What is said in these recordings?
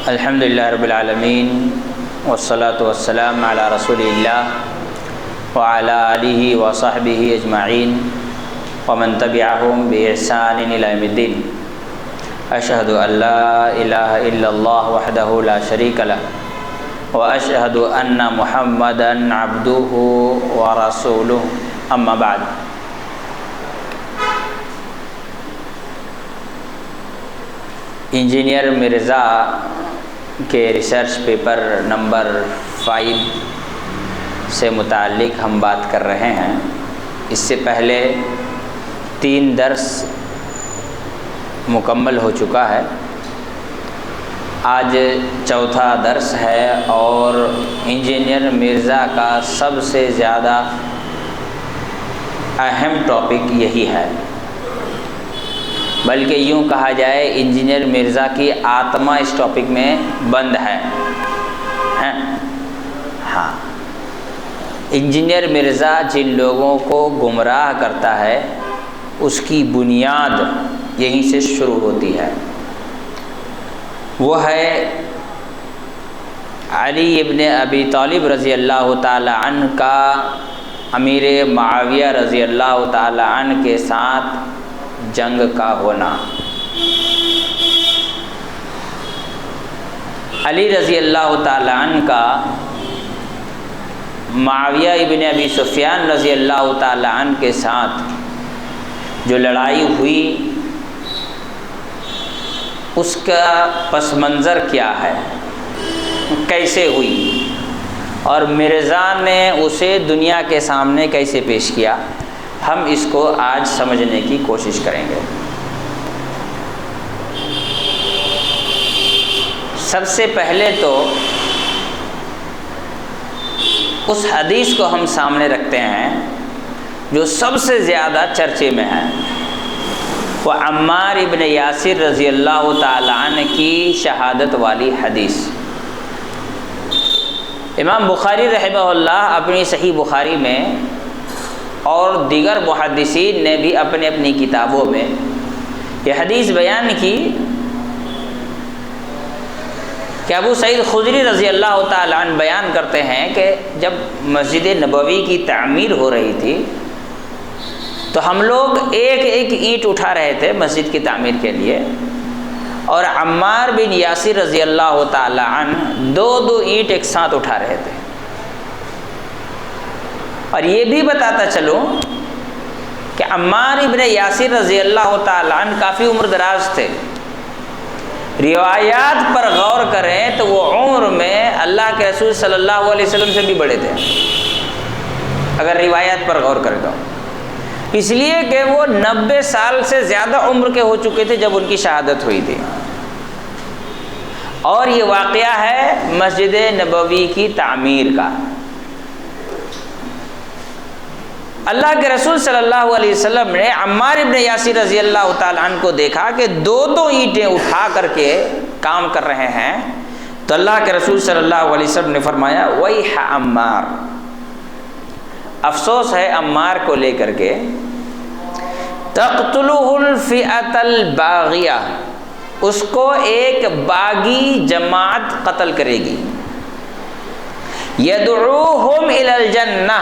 الحمدللہ رب العالمین والصلاة والسلام علی رسول اللہ وعلی آلہ وصحبہ اجمعین ومن تبعہم بإحسان الی یوم الدین۔ اشہد ان لا الہ الا اللہ وحدہ لا شریک لہ واشہد ان محمدا عبدہ ورسولہ، اما بعد۔ انجینئر مرزا کے ریسرچ پیپر نمبر 5 سے متعلق ہم بات کر رہے ہیں۔ اس سے پہلے 3 درس مکمل ہو چکا ہے، آج چوتھا درس ہے اور انجینئر مرزا کا سب سے زیادہ اہم ٹاپک یہی ہے، بلکہ یوں کہا جائے انجینئر مرزا کی آتما اس ٹاپک میں بند ہے۔ ہاں، انجینئر مرزا جن لوگوں کو گمراہ کرتا ہے اس کی بنیاد یہیں سے شروع ہوتی ہے۔ وہ ہے علی ابن ابی طالب رضی اللہ تعالی عنہ کا امیر معاویہ رضی اللہ تعالی عنہ کے ساتھ جنگ کا ہونا۔ علی رضی اللہ تعالی عنہ کا معاویہ ابن ابی سفیان رضی اللہ تعالی عنہ کے ساتھ جو لڑائی ہوئی اس کا پس منظر کیا ہے، کیسے ہوئی، اور مرزا نے اسے دنیا کے سامنے کیسے پیش کیا، ہم اس کو آج سمجھنے کی کوشش کریں گے۔ سب سے پہلے تو اس حدیث کو ہم سامنے رکھتے ہیں جو سب سے زیادہ چرچے میں ہے، وہ عمار ابن یاسر رضی اللہ تعالی عنہ کی شہادت والی حدیث۔ امام بخاری رحمہ اللہ اپنی صحیح بخاری میں اور دیگر محدثین نے بھی اپنی اپنی کتابوں میں یہ حدیث بیان کی کہ ابو سعید خدری رضی اللہ تعالی عنہ بیان کرتے ہیں کہ جب مسجد نبوی کی تعمیر ہو رہی تھی تو ہم لوگ ایک ایک اینٹ اٹھا رہے تھے مسجد کی تعمیر کے لیے، اور عمار بن یاسر رضی اللہ تعالی عنہ 2 اینٹ ایک ساتھ اٹھا رہے تھے۔ اور یہ بھی بتاتا چلوں کہ عمار ابن یاسر رضی اللہ تعالی عنہ کافی عمر دراز تھے۔ روایات پر غور کریں تو وہ عمر میں اللہ کے رسول صلی اللہ علیہ وسلم سے بھی بڑے تھے، اگر روایات پر غور کریں تو، اس لیے کہ وہ 90 سال سے زیادہ عمر کے ہو چکے تھے جب ان کی شہادت ہوئی تھی۔ اور یہ واقعہ ہے مسجد نبوی کی تعمیر کا۔ اللہ کے رسول صلی اللہ علیہ وسلم نے عمار ابن یاسر رضی اللہ تعالی عنہ کو دیکھا کہ 2 اینٹیں اٹھا کر کے کام کر رہے ہیں، تو اللہ کے رسول صلی اللہ علیہ وسلم نے فرمایا ویح عمار، افسوس ہے عمار کو لے کر کے، تقتلہ الفئۃ الباغیہ، اس کو ایک باغی جماعت قتل کرے گی، یدعوہم الی الجنہ،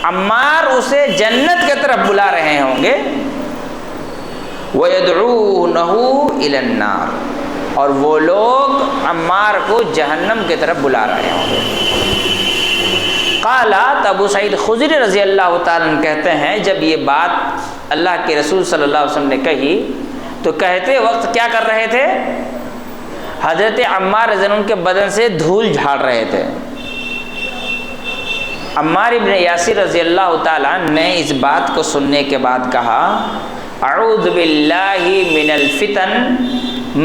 عمار اسے جنت کی طرف بلا رہے ہوں گے، وَيَدْعُونَهُ إِلَى النَّارِ، اور وہ لوگ عمار کو جہنم کی طرف بلا رہے ہوں گے۔ قالا، ابو سعید خدری رضی اللہ تعالیٰ عنہ کہتے ہیں جب یہ بات اللہ کے رسول صلی اللہ علیہ وسلم نے کہی تو کہتے وقت کیا کر رہے تھے؟ حضرت عمار رضی اللہ عنہ کے بدن سے دھول جھاڑ رہے تھے۔ عمار ابن یاسر رضی اللہ تعالیٰ عنہ نے اس بات کو سننے کے بعد کہا اعوذ باللہ من الفتن،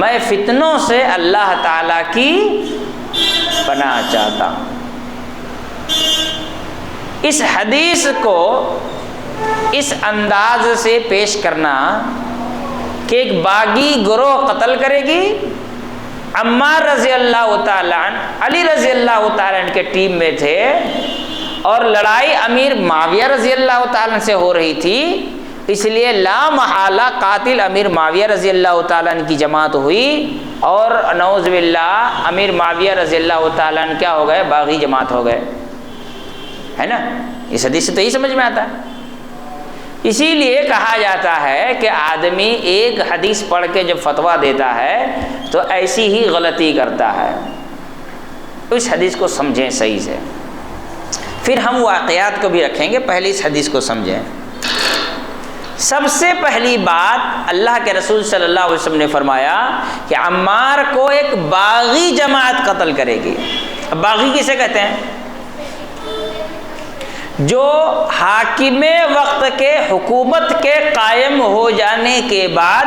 میں فتنوں سے اللہ تعالیٰ کی پناہ چاہتا ہوں۔ اس حدیث کو اس انداز سے پیش کرنا کہ ایک باغی گروہ قتل کرے گی، عمار رضی اللہ تعالیٰ عنہ علی رضی اللہ تعالیٰ عنہ کے ٹیم میں تھے، اور لڑائی امیر معاویہ رضی اللہ تعالیٰ عنہ سے ہو رہی تھی، اس لیے لا محالہ قاتل امیر معاویہ رضی اللہ تعالیٰ عنہ کی جماعت ہوئی اور نعوذ باللہ امیر معاویہ رضی اللہ تعالیٰ عنہ کیا ہو گئے؟ باغی جماعت ہو گئے، ہے نا؟ اس حدیث سے تو یہی سمجھ میں آتا ہے۔ اسی لیے کہا جاتا ہے کہ آدمی ایک حدیث پڑھ کے جب فتویٰ دیتا ہے تو ایسی ہی غلطی کرتا ہے۔ اس حدیث کو سمجھیں صحیح سے، پھر ہم واقعات کو بھی رکھیں گے، پہلے اس حدیث کو سمجھیں۔ سب سے پہلی بات اللہ کے رسول صلی اللہ علیہ وسلم نے فرمایا کہ عمار کو ایک باغی جماعت قتل کرے گی۔ اب باغی کسے کہتے ہیں؟ جو حاکم وقت کے حکومت کے قائم ہو جانے کے بعد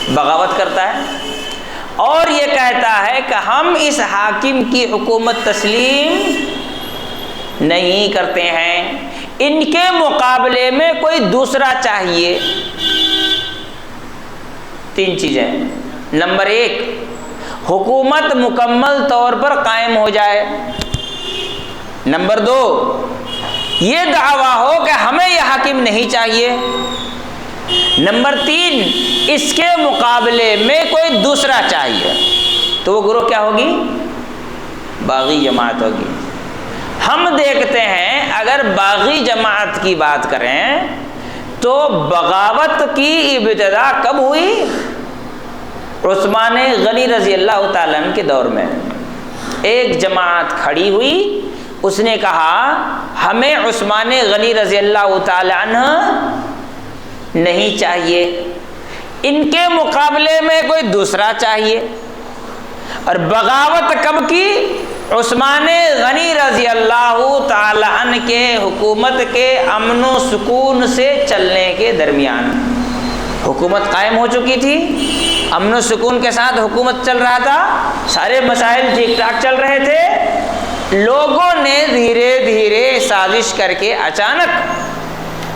بغاوت کرتا ہے اور یہ کہتا ہے کہ ہم اس حاکم کی حکومت تسلیم نہیں کرتے ہیں، ان کے مقابلے میں کوئی دوسرا چاہیے۔ تین چیزیں۔ نمبر ایک، حکومت مکمل طور پر قائم ہو جائے۔ نمبر دو، یہ دعویٰ ہو کہ ہمیں یہ حاکم نہیں چاہیے۔ نمبر تین، اس کے مقابلے میں کوئی دوسرا چاہیے۔ تو وہ گروہ کیا ہوگی؟ باغی جماعت ہوگی۔ ہم دیکھتے ہیں اگر باغی جماعت کی بات کریں تو بغاوت کی ابتدا کب ہوئی؟ عثمان غنی رضی اللہ تعالیٰ عنہ کے دور میں ایک جماعت کھڑی ہوئی، اس نے کہا ہمیں عثمان غنی رضی اللہ تعالیٰ عنہ نہیں چاہیے، ان کے مقابلے میں کوئی دوسرا چاہیے۔ اور بغاوت کب کی؟ عثمان غنی رضی اللہ تعالی عنہ کے حکومت کے امن و سکون سے چلنے کے درمیان۔ حکومت قائم ہو چکی تھی، امن و سکون کے ساتھ حکومت چل رہا تھا، سارے مسائل ٹھیک ٹھاک چل رہے تھے، لوگوں نے دھیرے دھیرے سازش کر کے اچانک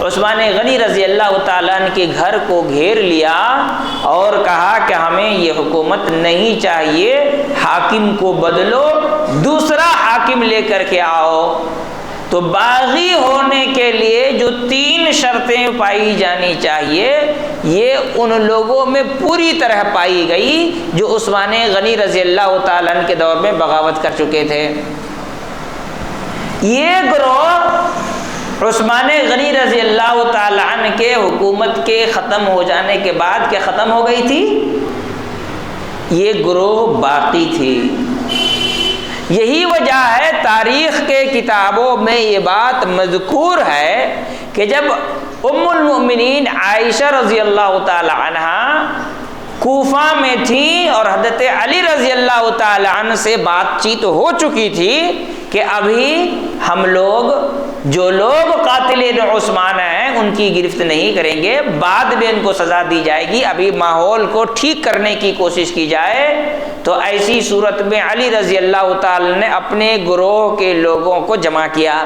عثمان غنی رضی اللہ تعالیٰ عنہ کے گھر کو گھیر لیا اور کہا کہ ہمیں یہ حکومت نہیں چاہیے، حاکم کو بدلو، دوسرا حاکم لے کر کے آؤ۔ تو باغی ہونے کے لیے جو تین شرطیں پائی جانی چاہیے یہ ان لوگوں میں پوری طرح پائی گئی جو عثمان غنی رضی اللہ تعالیٰ عنہ کے دور میں بغاوت کر چکے تھے۔ یہ گروہ عثمان غنی رضی اللہ تعالیٰ عنہ کے حکومت کے ختم ہو جانے کے بعد کیا ختم ہو گئی تھی؟ یہ گروہ باقی تھی۔ یہی وجہ ہے تاریخ کے کتابوں میں یہ بات مذکور ہے کہ جب ام المؤمنین عائشہ رضی اللہ تعالی عنہا کوفہ میں تھیں اور حضرت علی رضی اللہ تعالی عنہ سے بات چیت ہو چکی تھی کہ ابھی ہم لوگ جو لوگ قاتل عثمان ہیں ان کی گرفت نہیں کریں گے، بعد میں ان کو سزا دی جائے گی، ابھی ماحول کو ٹھیک کرنے کی کوشش کی جائے۔ تو ایسی صورت میں علی رضی اللہ تعالی نے اپنے گروہ کے لوگوں کو جمع کیا،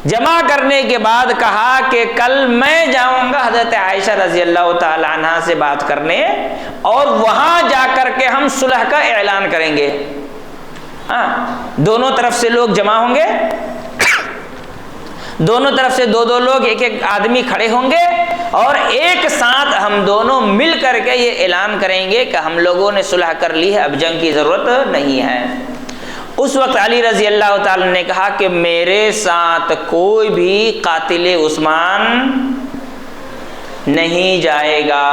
جمع کرنے کے بعد کہا کہ کل میں جاؤں گا حضرت عائشہ رضی اللہ تعالی عنہ سے بات کرنے اور وہاں جا کر کے ہم صلح کا اعلان کریں گے۔ دونوں طرف سے لوگ جمع ہوں گے، دونوں طرف سے دو دو لوگ، ایک ایک آدمی کھڑے ہوں گے اور ایک ساتھ ہم دونوں مل کر کے یہ اعلان کریں گے کہ ہم لوگوں نے صلح کر لی ہے، اب جنگ کی ضرورت نہیں ہے۔ اس وقت علی رضی اللہ تعالی نے کہا کہ میرے ساتھ کوئی بھی قاتل عثمان نہیں جائے گا۔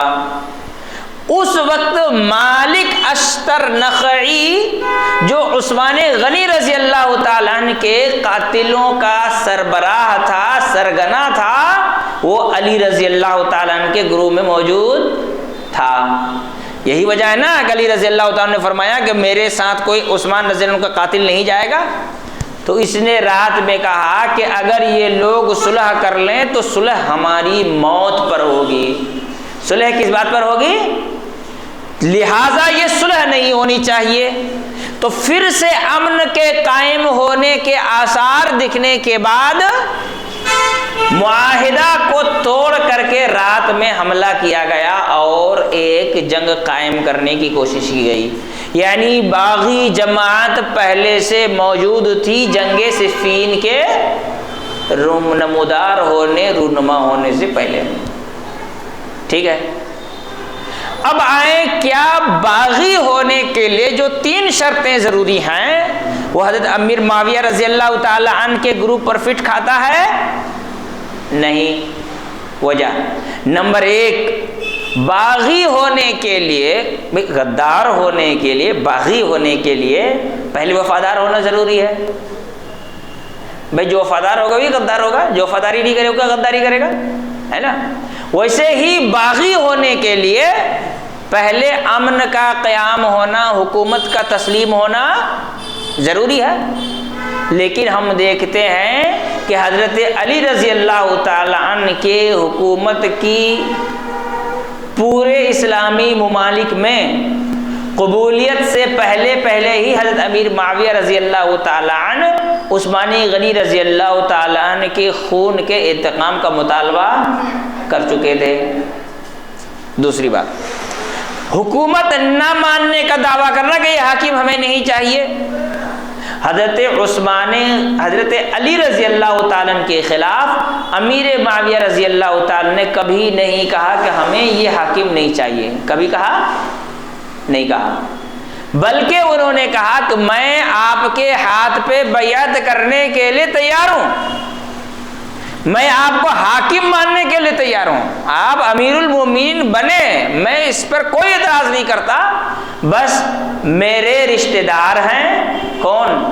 اس وقت مالک اشتر نخعی جو عثمان غنی رضی اللہ تعالیٰ عنہ کے قاتلوں کا سربراہ تھا، سرگنا تھا، وہ علی رضی اللہ تعالیٰ عنہ کے گروہ میں موجود تھا۔ یہی وجہ ہے نا کہ علی رضی اللہ تعالیٰ نے فرمایا کہ میرے ساتھ کوئی عثمان رضی اللہ عنہ کا قاتل نہیں جائے گا۔ تو اس نے رات میں کہا کہ اگر یہ لوگ صلح کر لیں تو صلح ہماری موت پر ہوگی۔ صلح کس بات پر ہوگی؟ لہٰذا یہ صلح نہیں ہونی چاہیے۔ تو پھر سے امن کے قائم ہونے کے آثار دکھنے کے بعد معاہدہ کو توڑ کر کے رات میں حملہ کیا گیا اور ایک جنگ قائم کرنے کی کوشش کی گئی۔ یعنی باغی جماعت پہلے سے موجود تھی جنگ صفین کے نمودار ہونے، رونما ہونے سے پہلے۔ ٹھیک ہے، اب آئیں کیا باغی ہونے کے لیے جو 3 شرطیں ضروری ہیں وہ حضرت امیر معاویہ رضی اللہ تعالی عنہ کے گروپ پر فٹ کھاتا ہے؟ نہیں۔ وجہ نمبر 1، باغی ہونے کے لیے، غدار ہونے کے لیے، باغی ہونے کے لیے پہلے وفادار ہونا ضروری ہے۔ بھئی جو وفادار ہوگا وہی غدار ہوگا، جو وفاداری نہیں کرے گا غداری کرے گا، ہے نا؟ ویسے ہی باغی ہونے کے لیے پہلے امن کا قیام ہونا، حکومت کا تسلیم ہونا ضروری ہے۔ لیکن ہم دیکھتے ہیں کہ حضرت علی رضی اللہ تعالی عنہ کے حکومت کی پورے اسلامی ممالک میں قبولیت سے پہلے ہی حضرت امیر معاویہ رضی اللہ تعالی عنہ عثمانی غنی رضی اللہ تعالی عنہ کے خون کے انتقام کا مطالبہ کر چکے تھے۔ دوسری بات، حکومت نہ ماننے کا دعویٰ کرنا کہ یہ حاکم ہمیں نہیں چاہیے۔ حضرت علی رضی اللہ تعالیٰ کے خلاف امیر معاویہ رضی اللہ تعالیٰ نے کبھی نہیں کہا کہ ہمیں یہ حاکم نہیں چاہیے، کبھی کہا نہیں کہا، بلکہ انہوں نے کہا کہ میں آپ کے ہاتھ پہ بیعت کرنے کے لیے تیار ہوں، میں آپ کو حاکم ماننے کے لیے تیار ہوں، آپ امیر المومنین بنے، میں اس پر کوئی اعتراض نہیں کرتا، بس میرے رشتہ دار ہیں کون؟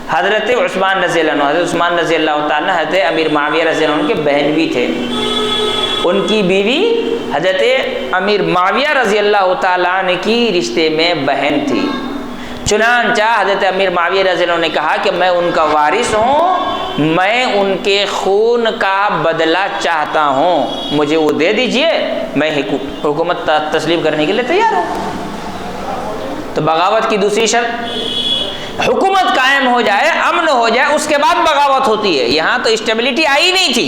حضرت عثمان رضی اللہ عنہ۔ حضرت عثمان رضی اللہ تعالیٰ حضرت امیر معاویہ رضی اللہ عنہ کے بہن بھی تھے، ان کی بیوی حضرت امیر معاویہ رضی اللہ تعالیٰ عنہ کی رشتے میں بہن تھی۔ چنانچہ حضرت امیر معاویہ رضی اللہ عنہ نے کہا کہ میں ان کا وارث ہوں، میں ان کے خون کا بدلہ چاہتا ہوں، مجھے وہ دے دیجئے، میں حکومت تسلیم کرنے کے لیے تیار ہوں۔ تو بغاوت کی دوسری شرط، حکومت قائم ہو جائے، امن ہو جائے، اس کے بعد بغاوت ہوتی ہے۔ یہاں تو اسٹیبلٹی آئی نہیں تھی،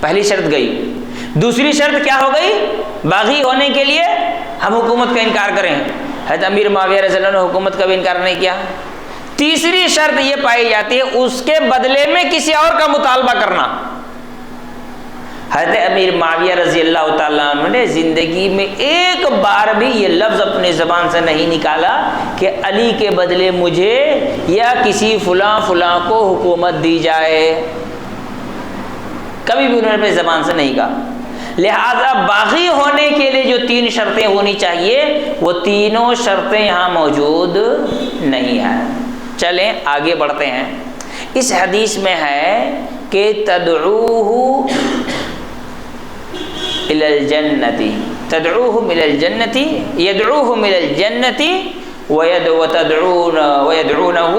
پہلی شرط گئی۔ دوسری شرط کیا ہو گئی؟ باغی ہونے کے لیے ہم حکومت کا انکار کریں، حضرت امیر معاویہ رضی اللہ عنہ نے حکومت کا بھی انکار نہیں کیا۔ تیسری شرط یہ پائی جاتی ہے اس کے بدلے میں کسی اور کا مطالبہ کرنا۔ حضرت امیر معاویہ رضی اللہ تعالیٰ عنہ نے زندگی میں ایک بار بھی یہ لفظ اپنے زبان سے نہیں نکالا کہ علی کے بدلے مجھے یا کسی فلاں فلاں کو حکومت دی جائے، کبھی بھی انہوں نے اپنی زبان سے نہیں کہا۔ لہذا باغی ہونے کے لیے جو 3 شرطیں ہونی چاہیے وہ تینوں شرطیں یہاں موجود نہیں ہیں۔ چلیں آگے بڑھتے ہیں۔ اس حدیث میں ہے کہ تدعوہ الی الجنۃ، تدعوہم الی الجنۃ، یدعوہم الی الجنۃ ویدعونہ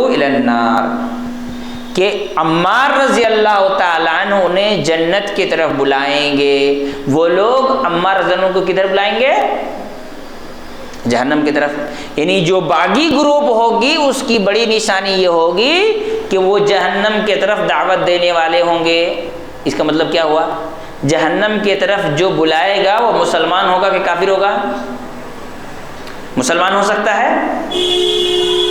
الی النار، کہ عمار رضی اللہ تعالیٰ عنہ انہیں جنت کی طرف بلائیں گے، وہ لوگ عمار رضی اللہ عنہ کو کدھر بلائیں گے؟ جہنم کی طرف۔ یعنی جو باغی گروپ ہوگی اس کی بڑی نشانی یہ ہوگی کہ وہ جہنم کی طرف دعوت دینے والے ہوں گے۔ اس کا مطلب کیا ہوا؟ جہنم کی طرف جو بلائے گا وہ مسلمان ہوگا کہ کافر ہوگا؟ مسلمان ہو سکتا ہے۔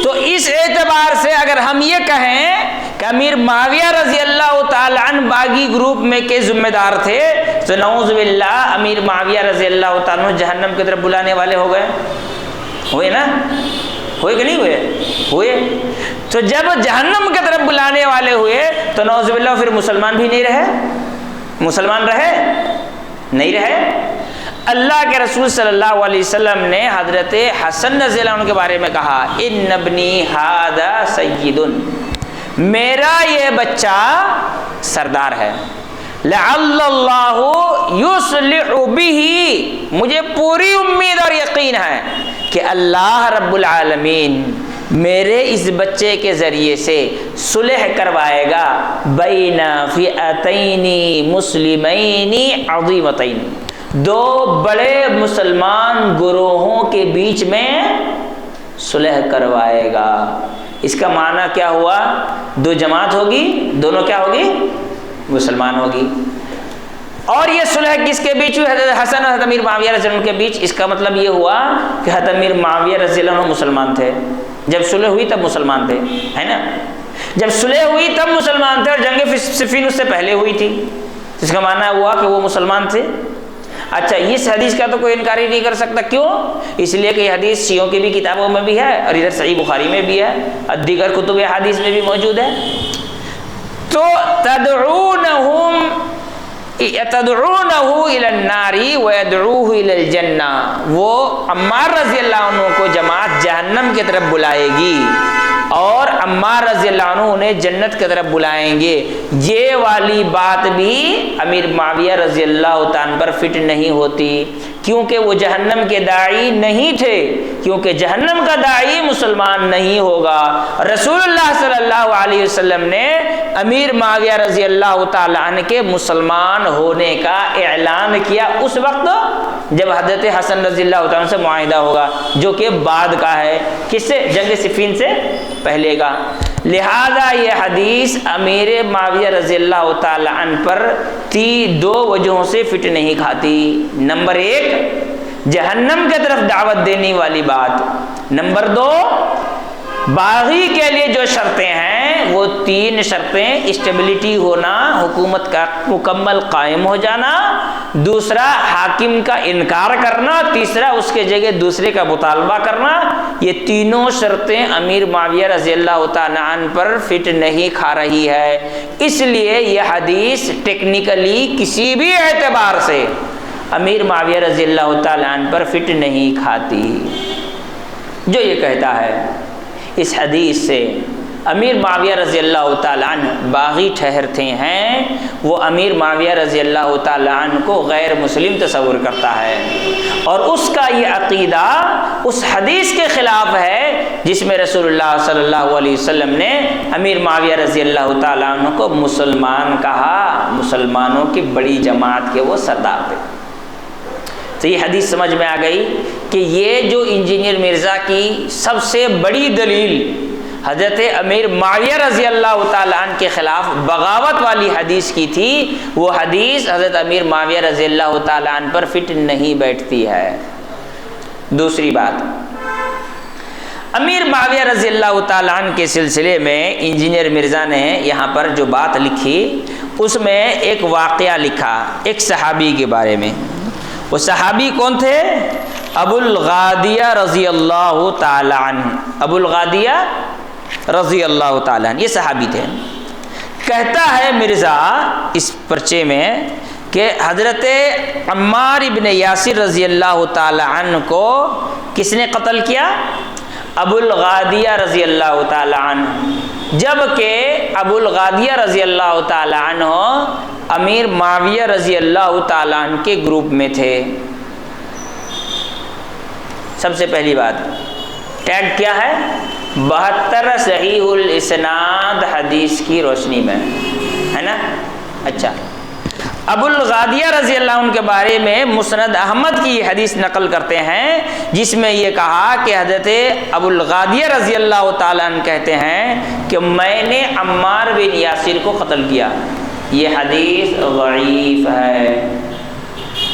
تو اس اعتبار سے اگر ہم یہ کہیں کہ امیر معاویہ رضی اللہ تعالی عنہ باغی گروپ میں کے ذمہ دار تھے تو نعوذ باللہ امیر معاویہ رضی اللہ تعالی عنہ جہنم کی طرف بلانے والے ہو گئے، ہوئے نا؟ ہوئے کہ نہیں ہوئے؟ ہوئے۔ تو جب جہنم کی طرف بلانے والے ہوئے تو نعوذ باللہ پھر مسلمان بھی نہیں رہے، مسلمان رہے نہیں رہے۔ اللہ کے رسول صلی اللہ علیہ وسلم نے حضرت حسن رضی اللہ عنہ کے بارے میں کہا ان ابنی ھذا سید، میرا یہ بچہ سردار ہے، لعل اللہ یصلح بہ، مجھے پوری امید اور یقین ہے کہ اللہ رب العالمین میرے اس بچے کے ذریعے سے صلح کروائے گا بین فئتین مسلمین عظیمتین، 2 بڑے مسلمان گروہوں کے بیچ میں صلح کروائے گا۔ اس کا معنی کیا ہوا؟ 2 جماعت ہوگی، دونوں کیا ہوگی؟ مسلمان ہوگی۔ اور یہ صلح کس کے بیچ ہوئی؟ حضرت حسن اور حضرت امیر معاویہ رضی اللہ عنہ کے بیچ۔ اس کا مطلب یہ ہوا کہ حضرت امیر معاویہ رضی اللہ عنہ مسلمان تھے، جب صلح ہوئی تب مسلمان تھے، ہے نا؟ جب صلح ہوئی تب مسلمان تھے، اور جنگ صفین اس سے پہلے ہوئی تھی، اس کا معنی ہوا کہ وہ مسلمان تھے۔ اچھا اس حدیث کا تو کوئی انکار ہی نہیں کر سکتا، کیوں؟ اس لیے کہ یہ حدیث شیعوں کی بھی کتابوں میں بھی ہے اور ادھر صحیح بخاری میں بھی ہے اور دیگر کتب حدیث میں بھی موجود ہے۔ تو تدعونہ الی النار ویدعوہ الی الجنہ، وہ عمار رضی اللہ عنہ کو جماعت جہنم کی طرف بلائے گی اور عمار رضی اللہ عنہ انہیں جنت کی طرف بلائیں گے۔ یہ والی بات بھی امیر معاویہ رضی اللہ تعالیٰ پر فٹ نہیں ہوتی، کیونکہ وہ جہنم کے داعی نہیں تھے، کیونکہ جہنم کا داعی مسلمان نہیں ہوگا۔ رسول اللہ صلی اللہ علیہ وسلم نے امیر معاویہ رضی اللہ تعالیٰ عنہ کے مسلمان ہونے کا اعلان کیا اس وقت جب حضرت حسن رضی اللہ تعالیٰ عنہ سے معاہدہ ہوگا، جو کہ بعد کا ہے، کس سے؟ جنگ صفین سے پہلے کا۔ لہذا یہ حدیث امیر معاویہ رضی اللہ تعالی عنہ پر دو وجہوں سے فٹ نہیں کھاتی۔ نمبر ایک، جہنم کی طرف دعوت دینے والی بات۔ نمبر دو، باغی کے لیے جو شرطیں ہیں وہ 3 شرطیں: اسٹیبلٹی ہونا، حکومت کا مکمل قائم ہو جانا، دوسرا حاکم کا انکار کرنا، تیسرا اس کے جگہ دوسرے کا مطالبہ کرنا۔ یہ تینوں شرطیں امیر معاویہ رضی اللہ تعالیٰ عنہ پر فٹ نہیں کھا رہی ہے، اس لیے یہ حدیث ٹیکنیکلی کسی بھی اعتبار سے امیر معاویہ رضی اللہ تعالیٰ عنہ پر فٹ نہیں کھاتی۔ جو یہ کہتا ہے اس حدیث سے امیر معاویہ رضی اللہ تعالیٰ عنہ باغی ٹھہرتے ہیں، وہ امیر معاویہ رضی اللہ تعالیٰ عنہ کو غیر مسلم تصور کرتا ہے، اور اس کا یہ عقیدہ اس حدیث کے خلاف ہے جس میں رسول اللہ صلی اللہ علیہ وسلم نے امیر معاویہ رضی اللہ تعالیٰ عنہ کو مسلمان کہا، مسلمانوں کی بڑی جماعت کے وہ سردار تھے۔ تو یہ حدیث سمجھ میں آ گئی کہ یہ جو انجینئر مرزا کی سب سے بڑی دلیل حضرت امیر معاویہ رضی اللہ تعالیٰ عنہ کے خلاف بغاوت والی حدیث کی تھی، وہ حدیث حضرت امیر معاویہ رضی اللہ تعالیٰ عنہ پر فٹ نہیں بیٹھتی ہے۔ دوسری بات، امیر معاویہ رضی اللہ تعالیٰ عنہ کے سلسلے میں انجینئر مرزا نے یہاں پر جو بات لکھی اس میں ایک واقعہ لکھا ایک صحابی کے بارے میں۔ وہ صحابی کون تھے؟ ابو الغادیہ رضی اللہ تعالی عنہ۔ ابو الغادیہ رضی اللہ تعالی عنہ یہ صحابی تھے۔ کہتا ہے مرزا اس پرچے میں کہ حضرت عمار ابن یاسر رضی اللہ تعالی عنہ کو کس نے قتل کیا؟ ابو الغادیہ رضی اللہ تعالی عنہ، جبکہ ابو الغادیہ رضی اللہ تعالی عنہ امیر معاویہ رضی اللہ تعالی عنہ کے گروپ میں تھے۔ سب سے پہلی بات ٹیگ کیا ہے؟ 72 صحیح الاسناد حدیث کی روشنی میں، ہے نا؟ اچھا، ابو الغادیہ رضی اللہ عنہ کے بارے میں مسند احمد کی یہ حدیث نقل کرتے ہیں جس میں یہ کہا کہ حضرت ابو الغادیہ رضی اللہ تعالیٰ عنہ کہتے ہیں کہ میں نے عمار بن یاسر کو قتل کیا۔ یہ حدیث ضعیف ہے۔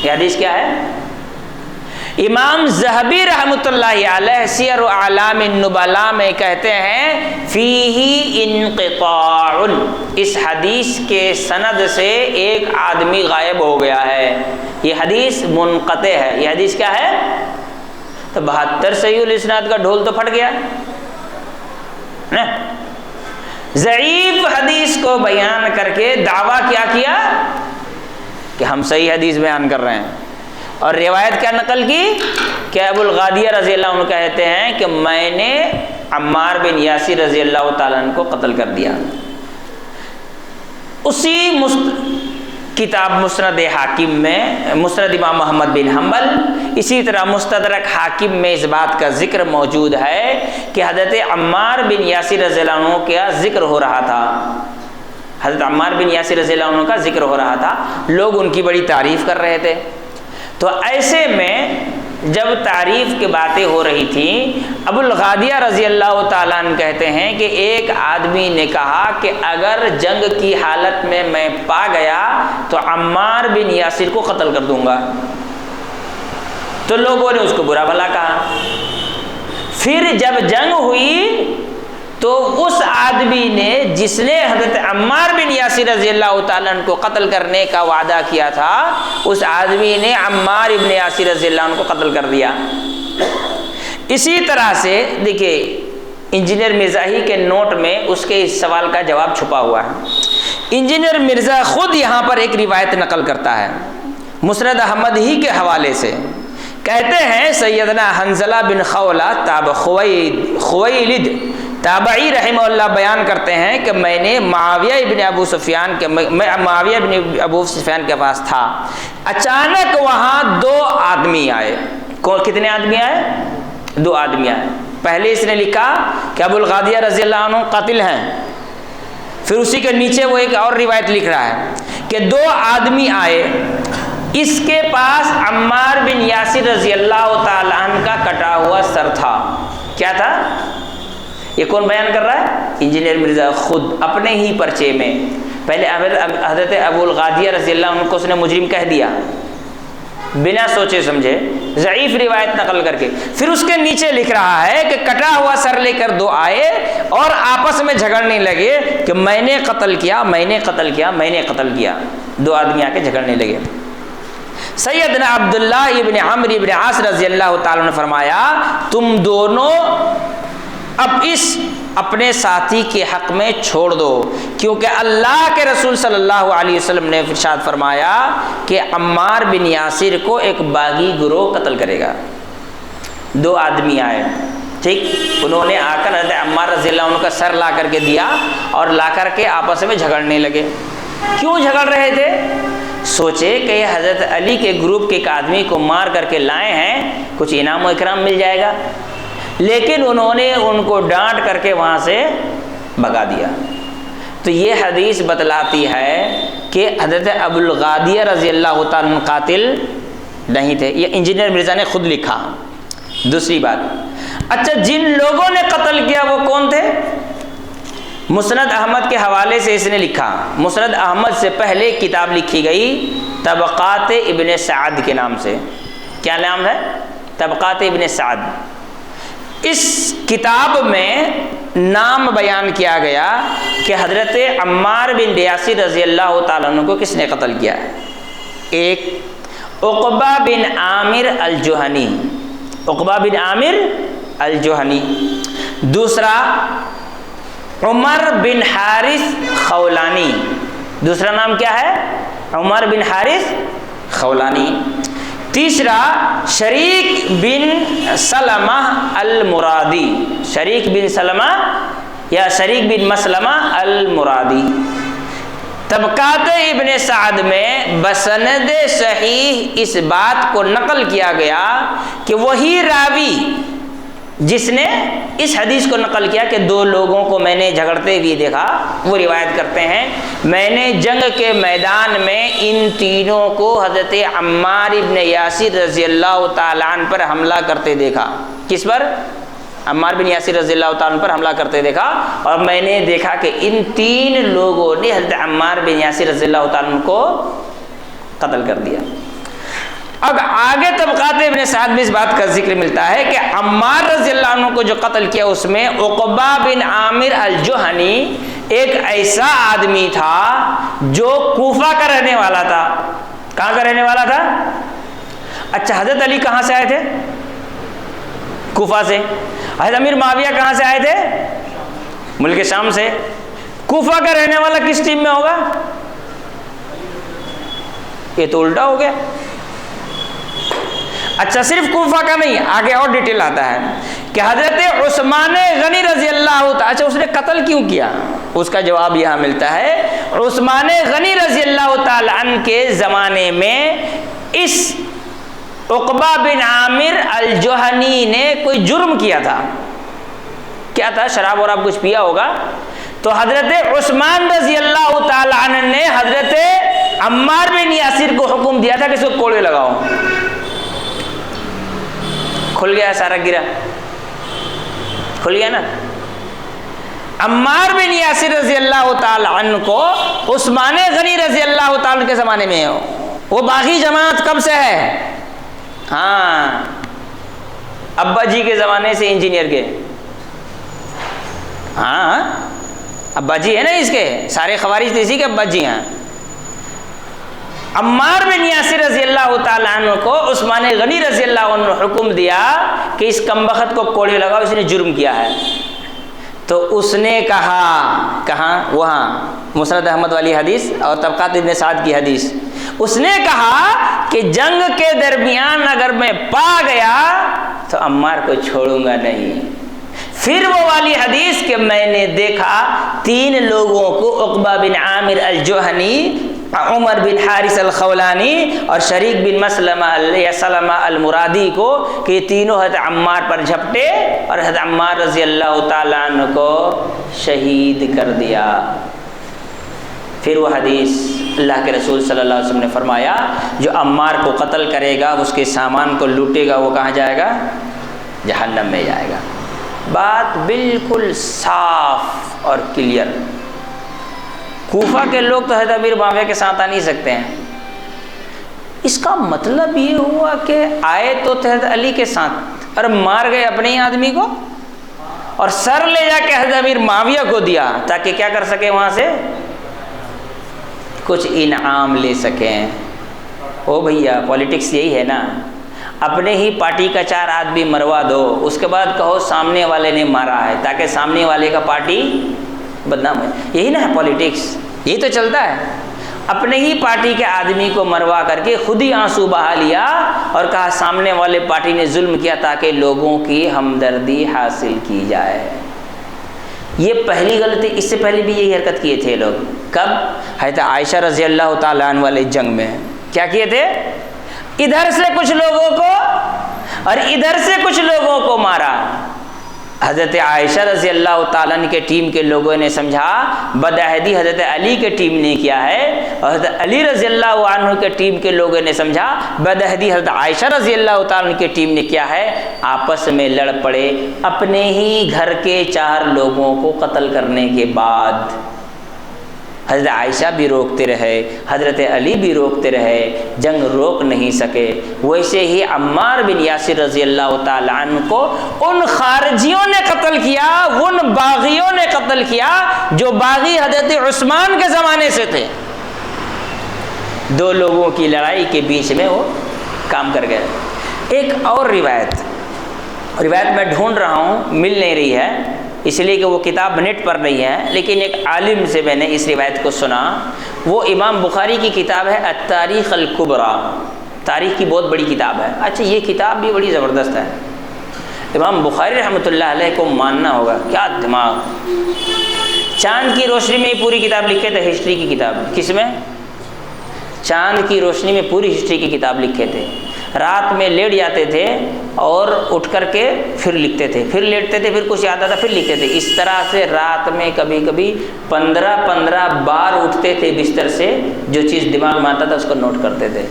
یہ حدیث کیا ہے؟ امام ذہبی رحمۃ اللہ علیہ سیر اعلام النبلاء میں کہتے ہیں فیہ انقطاع، اس حدیث کے سند سے ایک آدمی غائب ہو گیا ہے، یہ حدیث منقطع ہے۔ یہ حدیث کیا ہے؟ تو 72 صحیح الاسناد کا ڈھول تو پھٹ گیا نا؟ ضعیف حدیث کو بیان کر کے دعویٰ کیا کیا کہ ہم صحیح حدیث بیان کر رہے ہیں، اور روایت کیا نقل کی کہ ابو الغادیہ رضی اللہ عنہ کہتے ہیں کہ میں نے عمار بن یاسر رضی اللہ تعالیٰ عنہ کو قتل کر دیا۔ اسی کتاب مسند حاکم میں، مسند امام محمد بن حنبل، اسی طرح مستدرک حاکم میں اس بات کا ذکر موجود ہے کہ حضرت عمار بن یاسر رضی اللہ عنہ کا ذکر ہو رہا تھا، حضرت عمار بن یاسر رضی اللہ عنہ کا ذکر ہو رہا تھا، لوگ ان کی بڑی تعریف کر رہے تھے۔ تو ایسے میں جب تعریف کی باتیں ہو رہی تھیں، ابو الغادیہ رضی اللہ تعالیٰ عنہ کہتے ہیں کہ ایک آدمی نے کہا کہ اگر جنگ کی حالت میں پا گیا تو عمار بن یاسر کو قتل کر دوں گا۔ تو لوگوں نے اس کو برا بھلا کہا۔ پھر جب جنگ ہوئی تو اس آدمی نے جس نے حضرت عمار بن یاسر رضی اللہ تعالیٰ عنہ کو قتل کرنے کا وعدہ کیا تھا، اس آدمی نے عمار ابن یاسر رضی اللہ عنہ کو قتل کر دیا۔ اسی طرح سے دیکھیے انجینئر مرزا ہی کے نوٹ میں اس کے اس سوال کا جواب چھپا ہوا ہے۔ انجینئر مرزا خود یہاں پر ایک روایت نقل کرتا ہے مسند احمد ہی کے حوالے سے، کہتے ہیں سیدنا حنظلہ بن خولہ خویلد تابعی رحمہ اللہ بیان کرتے ہیں کہ میں نے معاویہ ابن ابو سفیان کے پاس تھا، اچانک وہاں 2 آدمی آئے۔ کتنے آدمی آئے؟ 2 آدمی آئے۔ پہلے اس نے لکھا کہ ابو الغادیہ رضی اللہ عنہ قاتل ہیں، پھر اسی کے نیچے وہ ایک اور روایت لکھ رہا ہے کہ 2 آدمی آئے، اس کے پاس عمار بن یاسر رضی اللہ تعالی عنہ کا کٹا ہوا سر تھا۔ کیا تھا؟ یہ کون بیان کر رہا ہے؟ انجینئر مرزا خود اپنے ہی پرچے میں۔ پہلے حضرت ابو الغادیہ رضی اللہ عنہ کو اس نے مجرم کہہ دیا بنا سوچے سمجھے، ضعیف روایت نقل کر کے، پھر اس کے نیچے لکھ رہا ہے کہ کٹا ہوا سر لے کر 2 آئے اور آپس میں جھگڑنے لگے کہ میں نے قتل کیا، میں نے قتل کیا، میں نے قتل کیا۔ 2 آدمی آ کے جھگڑنے لگے۔ سیدنا عبداللہ ابن عمرو ابن عاص رضی اللہ تعالیٰ نے فرمایا تم دونوں اب اس اپنے ساتھی کے حق میں چھوڑ دو، کیونکہ اللہ کے رسول صلی اللہ علیہ وسلم نے ارشاد فرمایا کہ عمار بن یاسر کو ایک باغی گروہ قتل کرے گا۔ 2 آدمی آئے، ٹھیک، انہوں نے آ کر حضرت عمار رضی اللہ عنہ کا سر لا کر کے دیا اور لا کر کے آپس میں جھگڑنے لگے۔ کیوں جھگڑ رہے تھے؟ سوچے کہ یہ حضرت علی کے گروپ کے ایک آدمی کو مار کر کے لائے ہیں، کچھ انعام و اکرام مل جائے گا، لیکن انہوں نے ان کو ڈانٹ کر کے وہاں سے بھگا دیا۔ تو یہ حدیث بتلاتی ہے کہ حضرت ابو الغادیہ رضی اللہ تعالیٰ عنہ قاتل نہیں تھے، یہ انجینئر مرزا نے خود لکھا۔ دوسری بات، اچھا جن لوگوں نے قتل کیا وہ کون تھے؟ مسند احمد کے حوالے سے اس نے لکھا، مسند احمد سے پہلے کتاب لکھی گئی طبقات ابن سعد کے نام سے۔ کیا نام ہے؟ طبقات ابن سعد۔ اس کتاب میں نام بیان کیا گیا کہ حضرت عمار بن یاسر رضی اللہ تعالیٰ عنہ کو کس نے قتل کیا ہے؟ ایک عقبہ بن عامر الجہنی، عقبہ بن عامر الجہنی۔ دوسرا عمر بن حارث خولانی، دوسرا نام کیا ہے؟ عمر بن حارث خولانی۔ تیسرا شریک بن سلمہ المرادی، شریک بن سلمہ یا شریک بن مسلمہ المرادی۔ طبقات ابن سعد میں بسند صحیح اس بات کو نقل کیا گیا کہ وہی راوی جس نے اس حدیث کو نقل کیا کہ 2 لوگوں کو میں نے جھگڑتے ہوئے دیکھا، وہ روایت کرتے ہیں میں نے جنگ کے میدان میں ان تینوں کو حضرت عمار ابن یاسر رضی اللہ تعالیٰ عنہ پر حملہ کرتے دیکھا۔ کس پر؟ عمار بن یاسر رضی اللہ تعالیٰ عنہ پر حملہ کرتے دیکھا، اور میں نے دیکھا کہ ان 3 لوگوں نے حضرت عمار بن یاسر رضی اللہ تعالیٰ عنہ کو قتل کر دیا۔ اب آگے طبقات ابن سعد میں اس بات کا ذکر ملتا ہے کہ عمار رضی اللہ عنہ کو جو قتل کیا اس میں عقبہ بن عامر الجہنی ایک ایسا آدمی تھا جو کوفہ کا رہنے والا تھا۔ کہاں کا رہنے والا تھا؟ اچھا حضرت علی کہاں سے آئے تھے؟ کوفہ سے۔ حضرت امیر معاویہ کہاں سے آئے تھے؟ ملک شام سے۔ کوفہ کا رہنے والا کس ٹیم میں ہوگا؟ یہ تو الٹا ہو گیا۔ اچھا صرف کوفہ کا نہیں، آگے اور ڈیٹیل آتا ہے کہ حضرت عثمان غنی رضی اللہ تعالیٰ، اچھا اس نے قتل کیوں کیا؟ اس کا جواب یہاں ملتا ہے عثمان غنی رضی اللہ تعالیٰ عنہ کے زمانے میں اس عقبہ بن عامر الجہنی نے کوئی جرم کیا تھا۔ کیا تھا؟ شراب اور آپ کچھ پیا ہوگا، تو حضرت عثمان رضی اللہ تعالیٰ عنہ نے حضرت عمار بن یاسر کو حکم دیا تھا کہ اس کو کوڑے لگاؤ۔ کھل گیا سارا گرا، کھل گیا نا۔ عمار بن یاسر رضی اللہ تعالی عنہ کو عثمان غنی رضی اللہ تعالی عنہ کے زمانے میں وہ باغی جماعت کب سے ہے؟ ہاں ابا جی کے زمانے سے، انجینئر کے ہاں ابا جی ہے نا اس کے، سارے خوارج تو اسی کے ابا جی ہیں۔ عمار بن یاسر رضی اللہ تعالیٰ عنہ کو عثمان غنی رضی اللہ عنہ نے حکم دیا کہ اس کمبخت کو کوڑے لگاؤ، اس نے جرم کیا ہے۔ تو اس نے کہا، کہاں؟ وہاں مسند احمد والی حدیث اور طبقات ابن سعد کی حدیث، اس نے کہا کہ جنگ کے درمیان اگر میں پا گیا تو عمار کو چھوڑوں گا نہیں۔ پھر وہ والی حدیث کہ میں نے دیکھا 3 لوگوں کو، عقبہ بن عامر الجہنی، عمر بن حارث الخولانی اور شریک بن سلمہ المرادی کو، کہ یہ تینوں حضرت عمار پر جھپٹے اور حضرت عمار رضی اللہ تعالیٰ عنہ کو شہید کر دیا۔ پھر وہ حدیث اللہ کے رسول صلی اللہ علیہ وسلم نے فرمایا جو عمار کو قتل کرے گا، اس کے سامان کو لوٹے گا، وہ کہاں جائے گا؟ جہنم میں جائے گا۔ بات بالکل صاف اور کلیئر۔ کوفہ کے لوگ تو حضرت امیر معاویہ کے ساتھ آ نہیں سکتے ہیں۔ اس کا مطلب یہ ہوا کہ آئے تو حضرت علی کے ساتھ اور مار گئے اپنے ہی آدمی کو، اور سر لے جا کے حضرت امیر معاویہ کو دیا تاکہ کیا کر سکے، وہاں سے کچھ انعام لے سکیں۔ او بھیا پولیٹکس یہی ہے نا، اپنے ہی پارٹی کا 4 آدمی مروا دو، اس کے بعد کہو سامنے والے نے مارا ہے تاکہ سامنے والے کا پارٹی بدنام ہے۔ یہی نا ہے پولیٹکس، یہی تو چلتا ہے۔ اپنے ہی پارٹی کے آدمی کو مروا کر کے خود ہی آنسو بہا لیا اور کہا سامنے والے پارٹی نے ظلم کیا تاکہ لوگوں کی ہمدردی حاصل کی جائے۔ یہ پہلی غلطی، اس سے پہلے بھی یہی حرکت کیے تھے لوگ۔ کب؟ حضرت عائشہ رضی اللہ تعالیٰ عنہ والے جنگ میں کیا کیے تھے؟ ادھر سے کچھ لوگوں کو اور ادھر سے کچھ لوگوں کو مارا۔ حضرت عائشہ رضی اللہ تعالیٰ عنہ کے ٹیم کے لوگوں نے سمجھا بدعہدی حضرت علی کے ٹیم نے کیا ہے، اور حضرت علی رضی اللہ عنہ کے ٹیم کے لوگوں نے سمجھا بدعہدی حضرت عائشہ رضی اللہ تعالیٰ عنہ کے ٹیم نے کیا ہے، آپس میں لڑ پڑے اپنے ہی گھر کے 4 لوگوں کو قتل کرنے کے بعد۔ حضرت عائشہ بھی روکتے رہے، حضرت علی بھی روکتے رہے، جنگ روک نہیں سکے۔ ویسے ہی عمار بن یاسر رضی اللہ تعالیٰ عنہ کو ان خارجیوں نے قتل کیا، ان باغیوں نے قتل کیا جو باغی حضرت عثمان کے زمانے سے تھے۔ 2 لوگوں کی لڑائی کے بیچ میں وہ کام کر گئے۔ ایک اور روایت میں ڈھونڈ رہا ہوں، مل نہیں رہی ہے اس لیے کہ وہ کتاب نیٹ پر نہیں ہے، لیکن ایک عالم سے میں نے اس روایت کو سنا۔ وہ امام بخاری کی کتاب ہے التاریخ الکبریٰ، تاریخ کی بہت بڑی کتاب ہے۔ اچھا یہ کتاب بھی بڑی زبردست ہے۔ امام بخاری رحمۃ اللہ علیہ کو ماننا ہوگا، کیا دماغ! چاند کی روشنی میں پوری کتاب لکھے تھے، ہسٹری کی کتاب۔ کس میں؟ چاند کی روشنی میں پوری ہسٹری کی کتاب لکھے تھے۔ رات میں لیٹ جاتے تھے اور اٹھ کر کے پھر لکھتے تھے، پھر لیٹتے تھے، پھر کچھ یاد آتا پھر لکھتے تھے۔ اس طرح سے رات میں کبھی کبھی 15 بار اٹھتے تھے بستر سے، جو چیز دماغ میں آتا تھا اس کو نوٹ کرتے تھے۔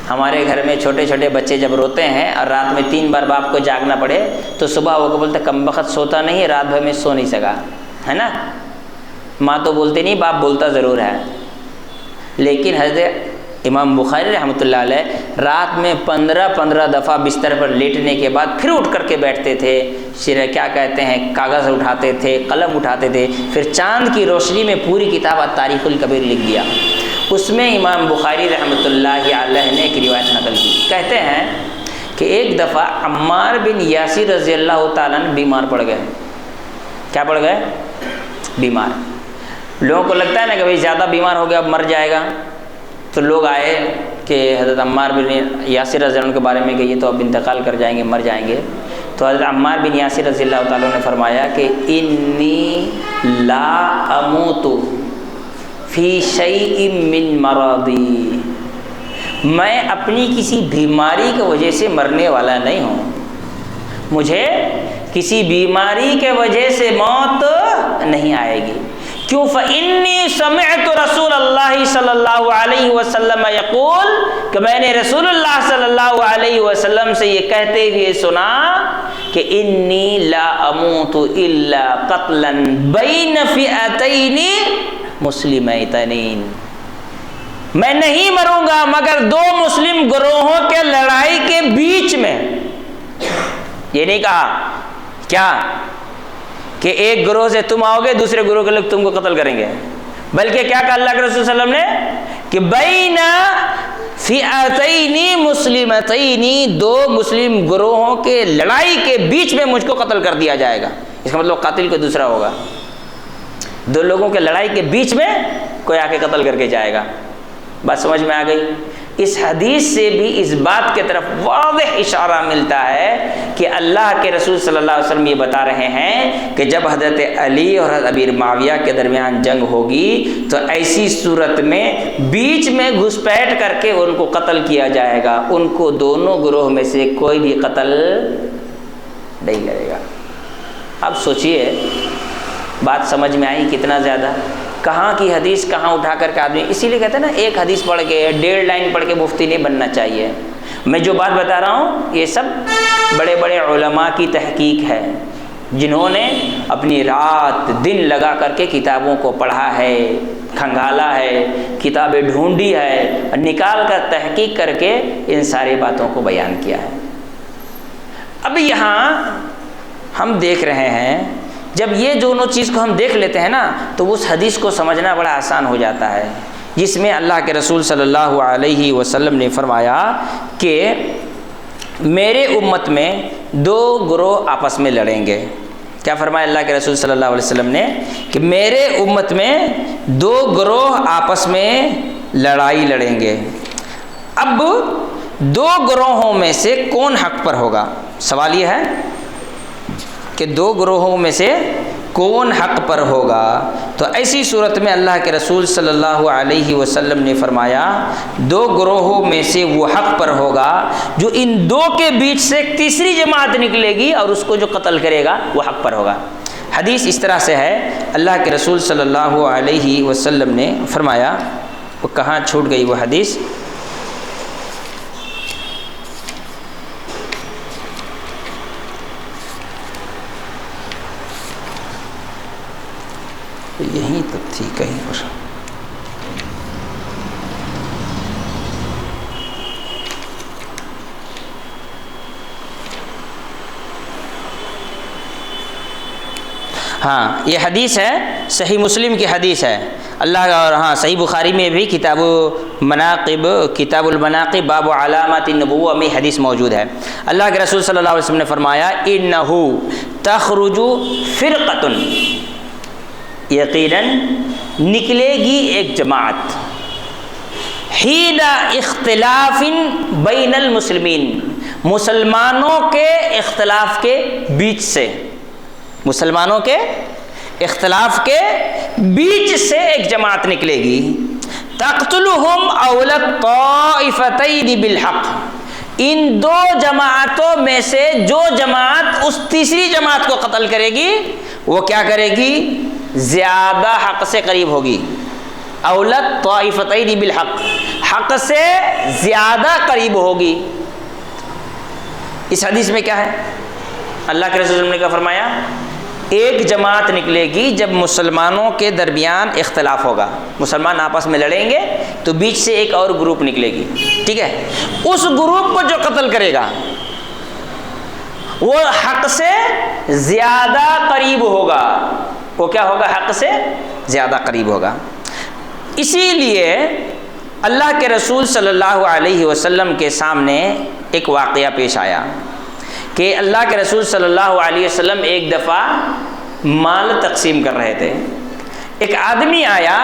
ہمارے گھر میں چھوٹے چھوٹے بچے جب روتے ہیں اور رات میں 3 بار باپ کو جاگنا پڑے تو صبح وہ کو بولتے کم بخت سوتا نہیں ہے، رات بھر میں سو نہیں سکا، ہے نا؟ ماں تو بولتے نہیں، باپ بولتا ضرور ہے۔ لیکن حضرت امام بخاری رحمۃ اللہ علیہ رات میں 15 دفعہ بستر پر لیٹنے کے بعد پھر اٹھ کر کے بیٹھتے تھے، کیا کہتے ہیں، کاغذ اٹھاتے تھے، قلم اٹھاتے تھے، پھر چاند کی روشنی میں پوری کتاب تاریخ الکبیر لکھ دیا۔ اس میں امام بخاری رحمۃ اللہ علیہ نے ایک روایت نقل کی، کہتے ہیں کہ ایک دفعہ عمار بن یاسر رضی اللہ تعالیٰ عنہ بیمار پڑ گئے۔ کیا پڑ گئے؟ بیمار۔ لوگوں کو لگتا ہے نا کہ بھائی زیادہ بیمار ہو گیا اب مر جائے گا، تو لوگ آئے کہ حضرت عمار بن یاسر رضی اللہ عنہ کے بارے میں کہ یہ تو اب انتقال کر جائیں گے، مر جائیں گے۔ تو حضرت عمار بن یاسر رضی اللہ تعالیٰ نے فرمایا کہ انی لا اموت فی شیء من مرضی، میں اپنی کسی بیماری کی وجہ سے مرنے والا نہیں ہوں، مجھے کسی بیماری کے وجہ سے موت نہیں آئے گی۔ کیوں؟ فإنی سمعت رسول اللہ صلی اللہ علیہ وسلم یقول، کہ میں نے رسول اللہ صلی اللہ علیہ وسلم سے یہ کہتے ہوئے سنا کہ انی لا اموت الا قتلا بین فئتین مسلمتین، میں نہیں مروں گا مگر 2 مسلم گروہوں کے لڑائی کے بیچ میں۔ یہ نہیں کہا کیا کہ ایک گروہ سے تم آؤ گے، دوسرے گروہ کے لوگ تم کو قتل کریں گے، بلکہ کیا کہا اللہ کے رسول صلی اللہ علیہ وسلم نے کہ بین فئتین مسلمتین، دو مسلم گروہوں کے لڑائی کے بیچ میں مجھ کو قتل کر دیا جائے گا۔ اس کا مطلب قاتل کوئی دوسرا ہوگا، دو لوگوں کے لڑائی کے بیچ میں کوئی آ کے قتل کر کے جائے گا۔ بات سمجھ میں آ گئی؟ اس حدیث سے بھی اس بات کی طرف واضح اشارہ ملتا ہے کہ اللہ کے رسول صلی اللہ علیہ وسلم یہ بتا رہے ہیں کہ جب حضرت علی اور حضرت امیر معاویہ کے درمیان جنگ ہوگی تو ایسی صورت میں بیچ میں گھسپیٹ کر کے ان کو قتل کیا جائے گا، ان کو دونوں گروہ میں سے کوئی بھی قتل نہیں کرے گا۔ اب سوچئے بات سمجھ میں آئی کتنا زیادہ؟ کہاں کی حدیث کہاں اٹھا کر کے آدمی، اسی لیے کہتے ہیں نا ایک حدیث پڑھ کے 1.5 لائن پڑھ کے مفتی نہیں بننا چاہیے۔ میں جو بات بتا رہا ہوں یہ سب بڑے بڑے علماء کی تحقیق ہے، جنہوں نے اپنی رات دن لگا کر کے کتابوں کو پڑھا ہے، کھنگالا ہے، کتابیں ڈھونڈی ہے، نکال کر تحقیق کر کے ان ساری باتوں کو بیان کیا ہے۔ اب یہاں ہم دیکھ رہے ہیں، جب یہ دونوں چیز کو ہم دیکھ لیتے ہیں نا تو اس حدیث کو سمجھنا بڑا آسان ہو جاتا ہے، جس میں اللہ کے رسول صلی اللہ علیہ وسلم نے فرمایا کہ میرے امت میں دو گروہ آپس میں لڑیں گے۔ کیا فرمایا اللہ کے رسول صلی اللہ علیہ وسلم نے؟ کہ میرے امت میں دو گروہ آپس میں لڑائی لڑیں گے۔ اب دو گروہوں میں سے کون حق پر ہوگا؟ سوال یہ ہے کہ دو گروہوں میں سے کون حق پر ہوگا؟ تو ایسی صورت میں اللہ کے رسول صلی اللہ علیہ وسلم نے فرمایا دو گروہوں میں سے وہ حق پر ہوگا جو ان دو کے بیچ سے ایک تیسری جماعت نکلے گی اور اس کو جو قتل کرے گا وہ حق پر ہوگا۔ حدیث اس طرح سے ہے، اللہ کے رسول صلی اللہ علیہ وسلم نے فرمایا، وہ کہاں چھوٹ گئی وہ حدیث؟ یہیں تو تھی کہیں پر۔ ہاں یہ حدیث ہے، صحیح مسلم کی حدیث ہے اللہ، اور ہاں صحیح بخاری میں بھی کتاب المناقب باب علامات النبوہ میں حدیث موجود ہے۔ اللہ کے رسول صلی اللہ علیہ وسلم نے فرمایا انہو تخرج فرقۃ، یقیناً نکلے گی ایک جماعت، حین اختلاف بین المسلمین، مسلمانوں کے اختلاف کے بیچ سے، مسلمانوں کے اختلاف کے بیچ سے ایک جماعت نکلے گی، تقتلہم اول الطائفتین بالحق، ان دو جماعتوں میں سے جو جماعت اس تیسری جماعت کو قتل کرے گی وہ کیا کرے گی؟ زیادہ حق سے قریب ہوگی۔ اولت طائفتین بالحق، حق سے زیادہ قریب ہوگی۔ اس حدیث میں کیا ہے؟ اللہ کے رسول نے کیا فرمایا؟ ایک جماعت نکلے گی جب مسلمانوں کے درمیان اختلاف ہوگا، مسلمان آپس میں لڑیں گے تو بیچ سے ایک اور گروپ نکلے گی، ٹھیک ہے؟ اس گروپ کو جو قتل کرے گا وہ حق سے زیادہ قریب ہوگا، وہ کیا ہوگا؟ حق سے زیادہ قریب ہوگا۔ اسی لیے اللہ کے رسول صلی اللہ علیہ وسلم کے سامنے ایک واقعہ پیش آیا کہ اللہ کے رسول صلی اللہ علیہ وسلم ایک دفعہ مال تقسیم کر رہے تھے، ایک آدمی آیا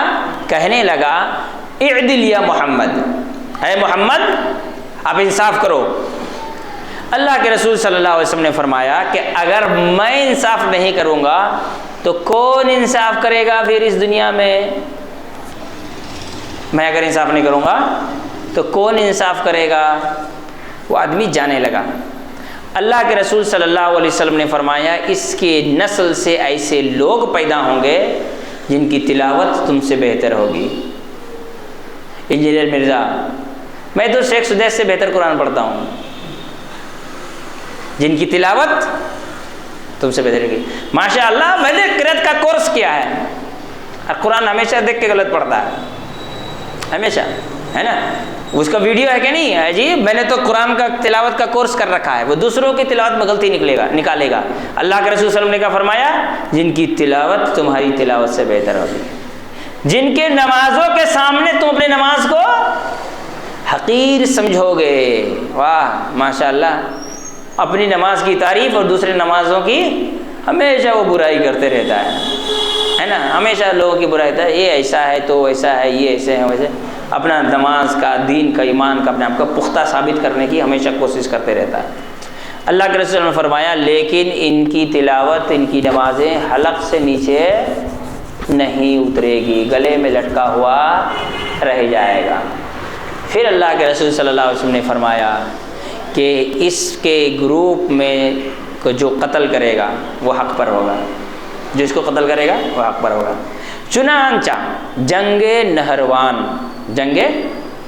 کہنے لگا اعدل یا محمد، اے محمد آپ انصاف کرو۔ اللہ کے رسول صلی اللہ علیہ وسلم نے فرمایا کہ اگر میں انصاف نہیں کروں گا تو کون انصاف کرے گا پھر اس دنیا میں؟ میں اگر انصاف نہیں کروں گا تو کون انصاف کرے گا؟ وہ آدمی جانے لگا۔ اللہ کے رسول صلی اللہ علیہ وسلم نے فرمایا اس کے نسل سے ایسے لوگ پیدا ہوں گے جن کی تلاوت تم سے بہتر ہوگی۔ انجینئر مرزا، میں تو شیخ سدیس سے بہتر قرآن پڑھتا ہوں، جن کی تلاوت تم سے بہتر ہوگی۔ ماشاء اللہ میں نے قرأت کا کورس کیا ہے، اور قرآن ہمیشہ دیکھ کے غلط پڑھتا ہے، ہمیشہ، ہے نا؟ اس کا ویڈیو ہے کہ نہیں ہے جی، میں نے تو قرآن کا تلاوت کا کورس کر رکھا ہے، وہ دوسروں کی تلاوت میں غلطی نکالے گا۔ اللہ کے رسول صلی اللہ علیہ وسلم نے کیا فرمایا؟ جن کی تلاوت تمہاری تلاوت سے بہتر ہوگی، جن کے نمازوں کے سامنے تم اپنی نماز کو حقیر سمجھو گے۔ واہ ماشاء اللہ، اپنی نماز کی تعریف اور دوسرے نمازوں کی ہمیشہ وہ برائی کرتے رہتا ہے نا، ہمیشہ لوگوں کی برائی کرتا ہے، یہ ایسا ہے تو ایسا ہے، یہ ایسے ہیں ویسے، اپنا نماز کا، دین کا، ایمان کا، اپنے آپ کو پختہ ثابت کرنے کی ہمیشہ کوشش کرتے رہتا ہے۔ اللہ کے رسول نے فرمایا لیکن ان کی تلاوت، ان کی نمازیں حلق سے نیچے نہیں اترے گی، گلے میں لٹکا ہوا رہ جائے گا۔ پھر اللہ کے رسول صلی اللہ علیہ وسلم نے فرمایا کہ اس کے گروپ میں کو جو قتل کرے گا وہ حق پر ہوگا، جو اس کو قتل کرے گا وہ حق پر ہوگا۔ چنانچہ جنگ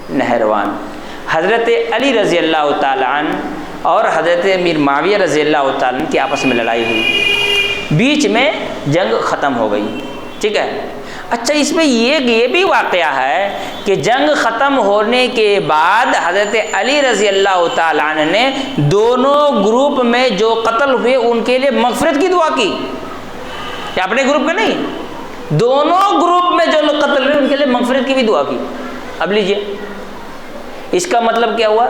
نہروان حضرت علی رضی اللہ تعالیٰ عنہ اور حضرت امیر معاویہ رضی اللہ تعالیٰ عنہ کی آپس میں لڑائی ہوئی، بیچ میں جنگ ختم ہو گئی، ٹھیک ہے۔ اچھا اس میں یہ بھی واقعہ ہے کہ جنگ ختم ہونے کے بعد حضرت علی رضی اللہ تعالیٰ عنہ نے دونوں گروپ میں جو قتل ہوئے ان کے لیے مغفرت کی دعا کی، یا اپنے گروپ میں نہیں، دونوں گروپ میں جو لوگ قتل ہوئے ان کے لیے مغفرت کی بھی دعا کی۔ اب لیجئے اس کا مطلب کیا ہوا؟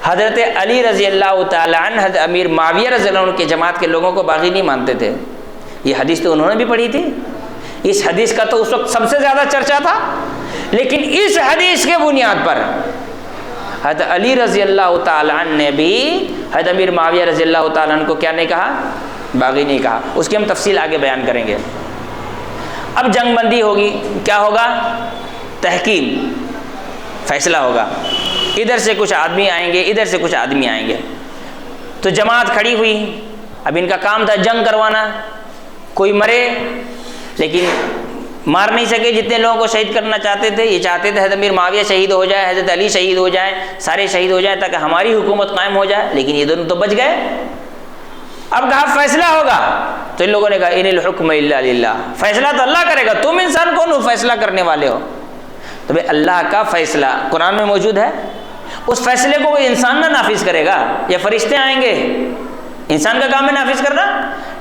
حضرت علی رضی اللہ تعالیٰ عنہ حضرت امیر معاویہ رضی اللہ عنہ کے جماعت کے لوگوں کو باغی نہیں مانتے تھے، یہ حدیث تو انہوں نے بھی پڑھی تھی، اس حدیث کا تو اس وقت سب سے زیادہ چرچا تھا، لیکن اس حدیث کے بنیاد پر حضرت علی رضی اللہ تعالیٰ عنہ نے بھی حضرت امیر معاویہ رضی اللہ تعالیٰ عنہ کو کیا نہیں کہا؟ باغی نہیں کہا۔ اس کی ہم تفصیل آگے بیان کریں گے۔ اب جنگ بندی ہوگی، کیا ہوگا؟ تحکیم، فیصلہ ہوگا، ادھر سے کچھ آدمی آئیں گے، ادھر سے کچھ آدمی آئیں گے، تو جماعت کھڑی ہوئی، اب ان کا کام تھا جنگ کروانا، کوئی مرے لیکن مار نہیں سکے جتنے لوگوں کو شہید کرنا چاہتے تھے، یہ چاہتے تھے حضرت امیر معاویہ شہید ہو جائے، حضرت علی شہید ہو جائیں، سارے شہید ہو جائیں تاکہ ہماری حکومت قائم ہو جائے، لیکن یہ دونوں تو بچ گئے۔ اب کہا فیصلہ ہوگا، تو ان لوگوں نے کہا ان الحکم الا للہ، فیصلہ تو اللہ کرے گا، تم انسان کون ہو فیصلہ کرنے والے ہو؟ تو بھئی اللہ کا فیصلہ قرآن میں موجود ہے، اس فیصلے کو کوئی انسان نہ نافذ کرے گا یا فرشتے آئیں گے؟ انسان کا کام ہے نافذ کرنا؟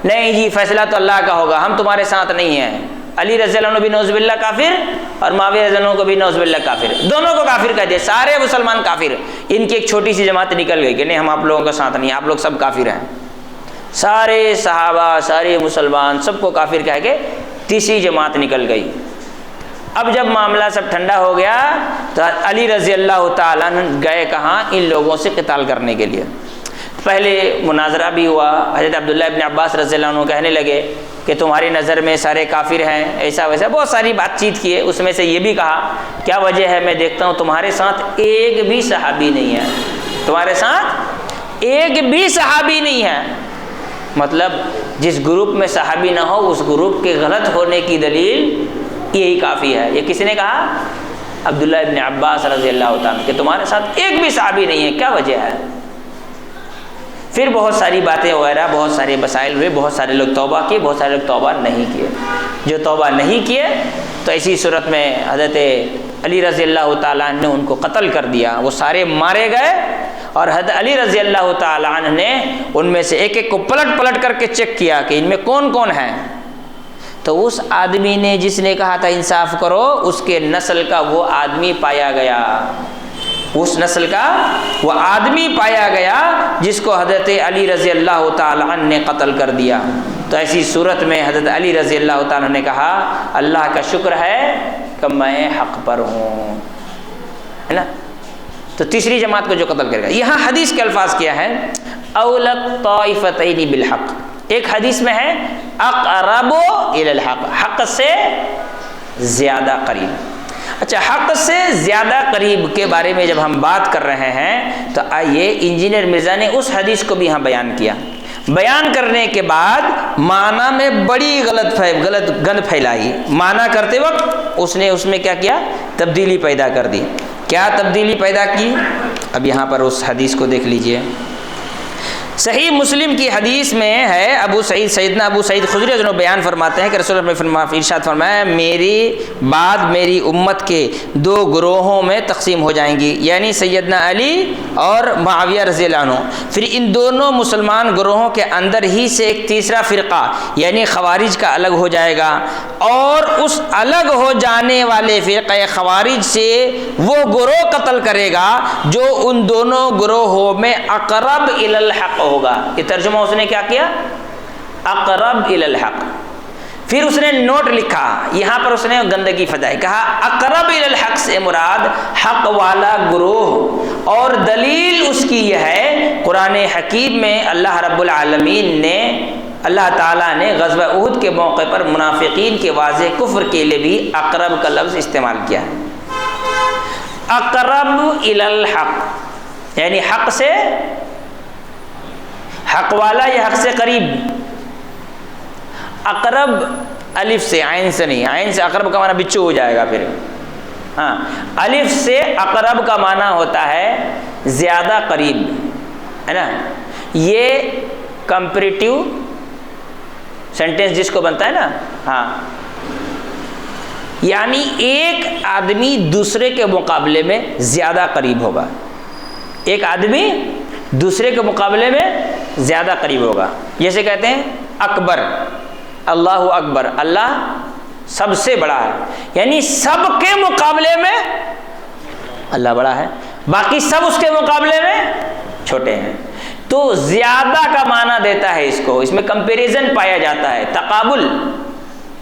نہیں جی فیصلہ تو اللہ کا ہوگا، ہم تمہارے ساتھ نہیں ہیں۔ علی رضی اللہ عنہ بھی نعوذ باللہ کافر اور معاویہ رضی اللہ عنہ کو بھی نعوذ باللہ کافر، دونوں کو کافر کہہ دیا، سارے مسلمان کافر۔ ان کی ایک چھوٹی سی جماعت نکل گئی کہ نہیں ہم آپ لوگوں کا ساتھ نہیں، آپ لوگ سب کافر ہیں، سارے صحابہ سارے مسلمان سب کو کافر کہہ کے تیسری جماعت نکل گئی۔ اب جب معاملہ سب ٹھنڈا ہو گیا تو علی رضی اللہ تعالیٰ عنہ گئے کہاں؟ ان لوگوں سے قتال کرنے کے لیے۔ پہلے مناظرہ بھی ہوا، حضرت عبداللہ ابن عباس رضی اللہ عنہ کہنے لگے کہ تمہاری نظر میں سارے کافر ہیں، ایسا ویسا بہت ساری بات چیت کیے، اس میں سے یہ بھی کہا کیا وجہ ہے؟ میں دیکھتا ہوں تمہارے ساتھ ایک بھی صحابی نہیں ہے، تمہارے ساتھ ایک بھی صحابی نہیں ہے، مطلب جس گروپ میں صحابی نہ ہو اس گروپ کے غلط ہونے کی دلیل یہی کافی ہے۔ یہ کس نے کہا؟ عبداللہ ابن عباس رضی اللہ تعالیٰ کہ تمہارے ساتھ ایک بھی صحابی نہیں ہے، کیا وجہ ہے؟ پھر بہت ساری باتیں وغیرہ، بہت سارے مسائل ہوئے، بہت سارے لوگ توبہ کیے، بہت سارے لوگ توبہ نہیں کیے۔ جو توبہ نہیں کیے تو ایسی صورت میں حضرت علی رضی اللہ تعالیٰ عنہ نے ان کو قتل کر دیا، وہ سارے مارے گئے، اور حضرت علی رضی اللہ تعالیٰ عنہ نے ان میں سے ایک ایک کو پلٹ پلٹ کر کے چیک کیا کہ ان میں کون کون ہیں، تو اس آدمی نے جس نے کہا تھا انصاف کرو، اس کے نسل کا وہ آدمی پایا گیا، اس نسل کا وہ آدمی پایا گیا جس کو حضرت علی رضی اللہ تعالیٰ عنہ نے قتل کر دیا۔ تو ایسی صورت میں حضرت علی رضی اللہ تعالیٰ عنہ نے کہا اللہ کا شکر ہے کہ میں حق پر ہوں، ہے نا۔ تو تیسری جماعت کو جو قتل کرے گا، یہاں حدیث کے الفاظ کیا ہے؟ اولت طائفتین بالحق، ایک حدیث میں ہے اقرب الی الحق، حق سے زیادہ قریب۔ اچھا حق سے زیادہ قریب کے بارے میں جب ہم بات کر رہے ہیں تو آئیے انجینئر مرزا نے اس حدیث کو بھی یہاں بیان کیا، بیان کرنے کے بعد معنی میں بڑی غلط گند پھیلائی، معنی کرتے وقت اس نے اس میں کیا کیا؟ تبدیلی پیدا کر دی۔ کیا تبدیلی پیدا کی؟ اب یہاں پر اس حدیث کو دیکھ لیجئے، صحیح مسلم کی حدیث میں ہے، سیدنا ابو سعید خدری جو بیان فرماتے ہیں کہ رسول اللہ نے ارشاد فرمایا میری بعد میری امت کے 2 گروہوں میں تقسیم ہو جائیں گی، یعنی سیدنا علی اور معاویہ رضی اللہ عنہ، پھر ان دونوں مسلمان گروہوں کے اندر ہی سے ایک تیسرا فرقہ یعنی خوارج کا الگ ہو جائے گا، اور اس الگ ہو جانے والے فرقہ خوارج سے وہ گروہ قتل کرے گا جو ان دونوں گروہوں میں اقرب الی الحق ہوگا۔ یہ ترجمہ اس نے کیا کیا؟ اقرب الی الحق۔ پھر اس نے نوٹ لکھا، یہاں پر اس نے گندگی پھیلائی، کہا اقرب الی الحق سے مراد حق والا گروہ، اور دلیل اس کی یہ ہے قرآن حکیم میں اللہ رب العالمین نے، اللہ تعالیٰ نے غزوہ احد کے موقع پر منافقین کے واضح کفر کے لیے بھی اقرب کا لفظ استعمال کیا ہے۔ اقرب الی الحق یعنی حق سے، حق والا یا حق سے قریب۔ اقرب الف سے، عین سے نہیں، عین سے اقرب کا معنی بچو ہو جائے گا پھر، ہاں الف سے اقرب کا معنی ہوتا ہے زیادہ قریب، ہے نا۔ یہ کمپیریٹیو سینٹینس جس کو بنتا ہے نا، ہاں یعنی ایک آدمی دوسرے کے مقابلے میں زیادہ قریب ہوگا، ایک آدمی دوسرے کے مقابلے میں زیادہ قریب ہوگا۔ جیسے کہتے ہیں اکبر، اللہ اکبر، اللہ سب سے بڑا ہے، یعنی سب کے مقابلے میں اللہ بڑا ہے، باقی سب اس کے مقابلے میں چھوٹے ہیں۔ تو زیادہ کا معنی دیتا ہے اس کو، اس میں کمپیریزن پایا جاتا ہے، تقابل،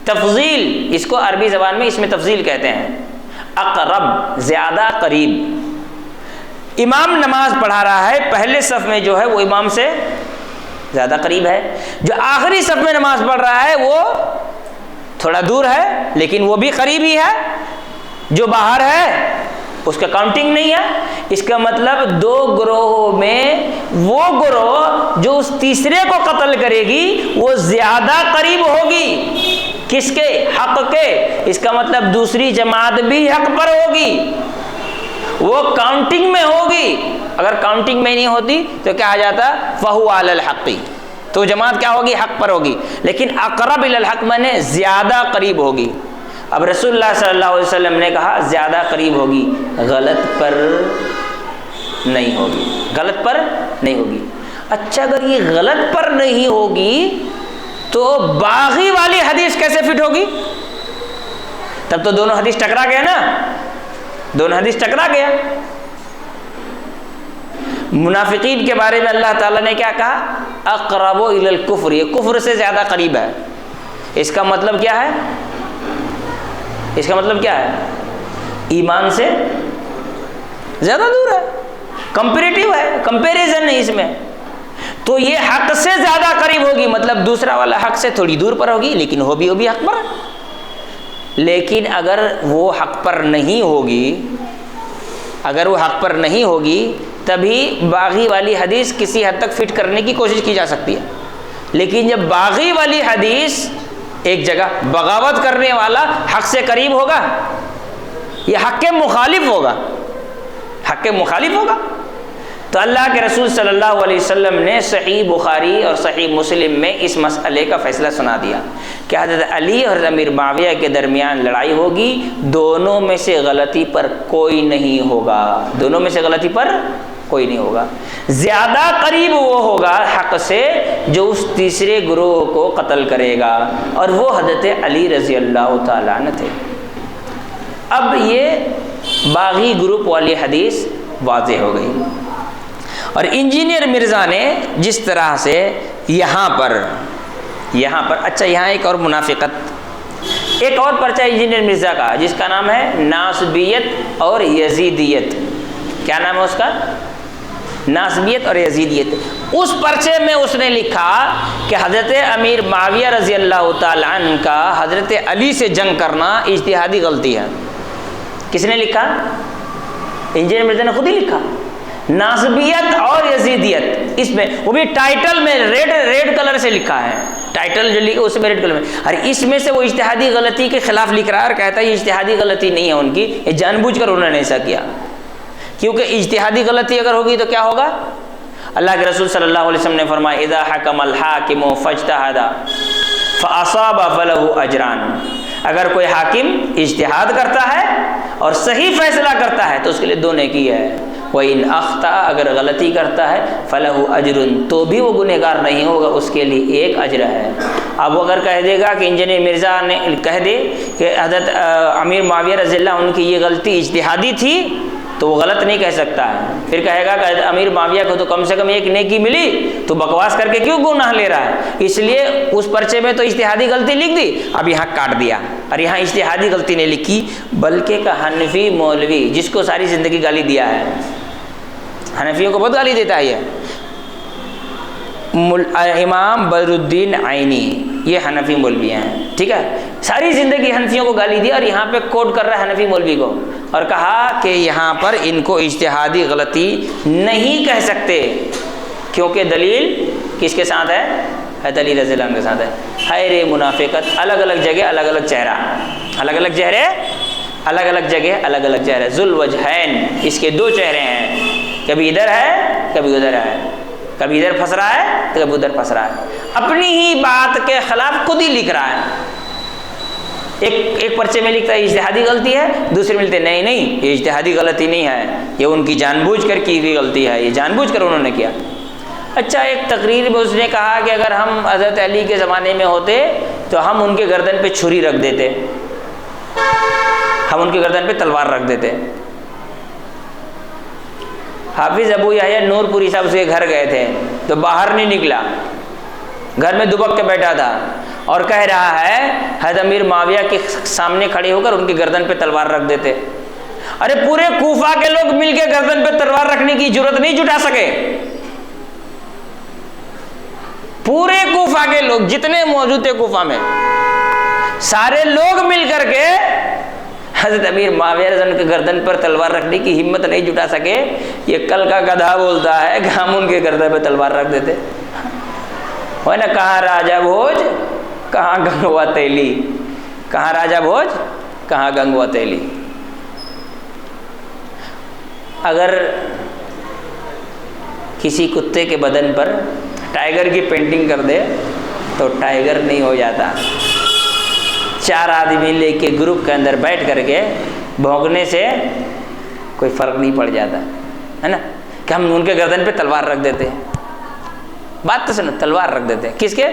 تفضیل، اس کو عربی زبان میں اس میں تفضیل کہتے ہیں۔ اقرب زیادہ قریب، امام نماز پڑھا رہا ہے، پہلے صف میں جو ہے وہ امام سے زیادہ قریب ہے، جو آخری صف میں نماز پڑھ رہا ہے وہ تھوڑا دور ہے لیکن وہ بھی قریب ہی ہے، جو باہر ہے اس کا کاؤنٹنگ نہیں ہے۔ اس کا مطلب 2 گروہوں میں وہ گروہ جو اس تیسرے کو قتل کرے گی وہ زیادہ قریب ہوگی، کس کے؟ حق کے۔ اس کا مطلب دوسری جماعت بھی حق پر ہوگی، وہ کاؤنٹنگ میں ہوگی۔ اگر کاؤنٹنگ میں نہیں ہوتی تو کیا آ جاتا؟ فہو علی الحق، تو جماعت کیا ہوگی؟ حق پر ہوگی۔ لیکن اقرب الی الحق مانے زیادہ قریب ہوگی۔ اب رسول اللہ صلی اللہ علیہ وسلم نے کہا زیادہ قریب ہوگی، غلط پر نہیں ہوگی، غلط پر نہیں ہوگی۔ اچھا اگر یہ غلط پر نہیں ہوگی تو باغی والی حدیث کیسے فٹ ہوگی؟ تب تو دونوں حدیث ٹکرا گیا نا، دونوں حدیث ٹکرا گیا۔ منافقین کے بارے میں اللہ تعالیٰ نے کیا کہا؟ اقرب الی الکفر، یہ کفر سے زیادہ قریب ہے۔ اس کا مطلب کیا ہے؟ اس کا مطلب کیا ہے؟ ایمان سے زیادہ دور ہے، کمپیریٹیو ہے، کمپیریزن ہے اس میں۔ تو یہ حق سے زیادہ قریب ہوگی، مطلب دوسرا والا حق سے تھوڑی دور پر ہوگی لیکن وہ بھی حق پر۔ لیکن اگر وہ حق پر نہیں ہوگی، اگر وہ حق پر نہیں ہوگی تبھی باغی والی حدیث کسی حد تک فٹ کرنے کی کوشش کی جا سکتی ہے۔ لیکن جب باغی والی حدیث ایک جگہ بغاوت کرنے والا حق سے قریب ہوگا، یہ حق کے مخالف ہوگا، حق کے مخالف ہوگا، تو اللہ کے رسول صلی اللہ علیہ وسلم نے صحیح بخاری اور صحیح مسلم میں اس مسئلے کا فیصلہ سنا دیا کہ حضرت علی اور حضرت امیر معاویہ کے درمیان لڑائی ہوگی، دونوں میں سے غلطی پر کوئی نہیں ہوگا، دونوں میں سے غلطی پر کوئی نہیں ہوگا۔ زیادہ قریب وہ ہوگا حق سے جو اس تیسرے گروہ کو قتل کرے گا، اور وہ حضرت علی رضی اللہ تعالیٰ عنہ تھے۔ اب یہ باغی گروپ والی حدیث واضح ہو گئی، اور انجینئر مرزا نے جس طرح سے یہاں پر اچھا یہاں ایک اور منافقت، ایک اور پرچہ انجینئر مرزا کا جس کا نام ہے ناسبیت اور یزیدیت۔ کیا نام ہے اس کا؟ ناسبیت اور یزیدیت۔ اس پرچے میں اس نے لکھا کہ حضرت امیر معاویہ رضی اللہ تعالیٰ عنہ کا حضرت علی سے جنگ کرنا اجتہادی غلطی ہے۔ کس نے لکھا؟ انجینئر مرزا نے خود ہی لکھا، ناسبیت اور یزیدیت، اس میں وہ بھی ٹائٹل میں ریڈ کلر سے لکھا ہے، ٹائٹل جو لکھا اس میں ریڈ کلر میں، اور اس میں سے وہ اجتہادی غلطی کے خلاف لکھ رہا ہے اور کہتا ہے یہ اجتہادی غلطی نہیں ہے ان کی، یہ جان بوجھ کر انہوں نے ایسا کیا، کیونکہ اجتہادی غلطی اگر ہوگی تو کیا ہوگا؟ اللہ کے رسول صلی اللہ علیہ وسلم نے فرمایا اذا حکم الحاکم فاجتہد فاصاب فلہ اجران، اگر کوئی حاکم اجتہاد کرتا ہے اور صحیح فیصلہ کرتا ہے تو اس کے لیے 2 نیکی ہے، وَإِنْ أَخْطَأَ، اگر غلطی کرتا ہے فَلَهُ أَجْرٌ، تو بھی وہ گنہگار نہیں ہوگا، اس کے لیے 1 اجر ہے۔ اب وہ اگر کہہ دے گا کہ انجینئر مرزا نے کہہ دے کہ حضرت امیر معاویہ رضی اللہ عنہ کی یہ غلطی اجتہادی تھی تو وہ غلط نہیں کہہ سکتا ہے، پھر کہے گا کہ حضرت امیر معاویہ کو تو کم سے کم 1 نیکی ملی، تو بکواس کر کے کیوں گناہ لے رہا ہے؟ اس لیے اس پرچے میں تو اجتہادی غلطی لکھ دی، اب یہاں کاٹ دیا، اور یہاں اجتہادی غلطی نہیں لکھی بلکہ کہ حنفی مولوی جس کو ساری زندگی گالی دیا ہے، حنفیوں کو بہت گالی دیتا ہے یہ امام بدر الدین عینی، یہ حنفی مولوی ہیں، ٹھیک ہے، ساری زندگی حنفیوں کو گالی دی، اور یہاں پہ کوٹ کر رہا ہے حنفی مولوی کو، اور کہا کہ یہاں پر ان کو اجتہادی غلطی نہیں کہہ سکتے کیونکہ دلیل کس کے ساتھ ہے؟ حضرت علی رضی اللہ عنہ کے ساتھ ہے۔ خیر منافقت، الگ الگ جگہ الگ الگ چہرہ، الگ الگ چہرے الگ الگ جگہ الگ الگ چہرے، ذو الوجہین، اس کے 2 چہرے ہیں، کبھی ادھر ہے کبھی ادھر ہے، کبھی ادھر پھنس رہا ہے تو کبھی ادھر پھنس رہا ہے، اپنی ہی بات کے خلاف خود ہی لکھ رہا ہے۔ ایک پرچے میں لکھتا ہے اجتہادی غلطی ہے، دوسرے میں لکھتے نہیں نہیں یہ اجتہادی غلطی نہیں ہے، یہ ان کی جان بوجھ کر کی ہوئی غلطی ہے، یہ جان بوجھ کر انہوں نے کیا۔ اچھا، ایک تقریر میں اس نے کہا کہ اگر ہم حضرت علی کے زمانے میں ہوتے تو ہم ان کے گردن پہ چھری رکھ دیتے، ہم ان کے گردن پہ تلوار رکھ دیتے۔ حافظ ابو یحییٰ نور پوری صاحب اس کے گھر گئے تھے تو باہر نہیں نکلا، گھر میں دبک کے بیٹھا تھا اور کہہ رہا ہے حضرت امیر معاویہ کے سامنے کھڑے ہو کر ان کی گردن پہ تلوار رکھ دیتے۔ ارے پورے کوفہ کے لوگ مل کے گردن پہ تلوار رکھنے کی جرت نہیں جٹا سکے، پورے کوفہ کے لوگ جتنے موجود تھے کوفہ میں، سارے لوگ مل کر کے حضرت امیر معاویہ رضی اللہ عنہ کے گردن پر تلوار رکھنے کی ہمت نہیں جٹا سکے۔ یہ کل کا گدھا بولتا ہے کہ ہم ان کے گردن پہ تلوار رکھ دیتے، وہ نا کہاں راجہ بھوج کہاں گنگوا تیلی، کہاں راجہ بھوج کہاں گنگوا تیلی۔ اگر کسی کتے کے بدن پر ٹائیگر کی پینٹنگ کر دے تو ٹائیگر نہیں ہو جاتا، 4 آدمی لے کے گروپ کے اندر بیٹھ کر کے بھونکنے سے کوئی فرق نہیں پڑ جاتا ہے نا، کہ ہم ان کے گردن پہ تلوار رکھ دیتے ہیں۔ بات تو سنو، تلوار رکھ دیتے ہیں کس کے؟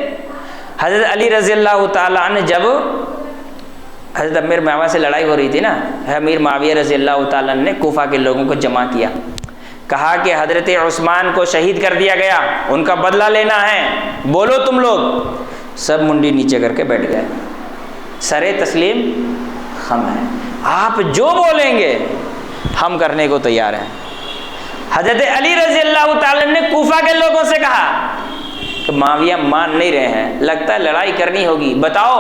حضرت علی رضی اللہ تعالیٰ عنہ جب حضرت امیر معاویہ سے لڑائی ہو رہی تھی نا، امیر معاویہ رضی اللہ تعالیٰ عنہ نے کوفہ کے لوگوں کو جمع کیا، کہا کہ حضرت عثمان کو شہید کر دیا گیا، ان کا بدلہ لینا ہے، بولو تم لوگ۔ سب منڈی نیچے کر کے بیٹھ گئے، سرے تسلیم خم ہے، آپ جو بولیں گے ہم کرنے کو تیار ہیں۔ حضرت علی رضی اللہ تعالیٰ نے کوفہ کے لوگوں سے کہا کہ معاویہ مان نہیں رہے ہیں، لگتا ہے لڑائی کرنی ہوگی، بتاؤ۔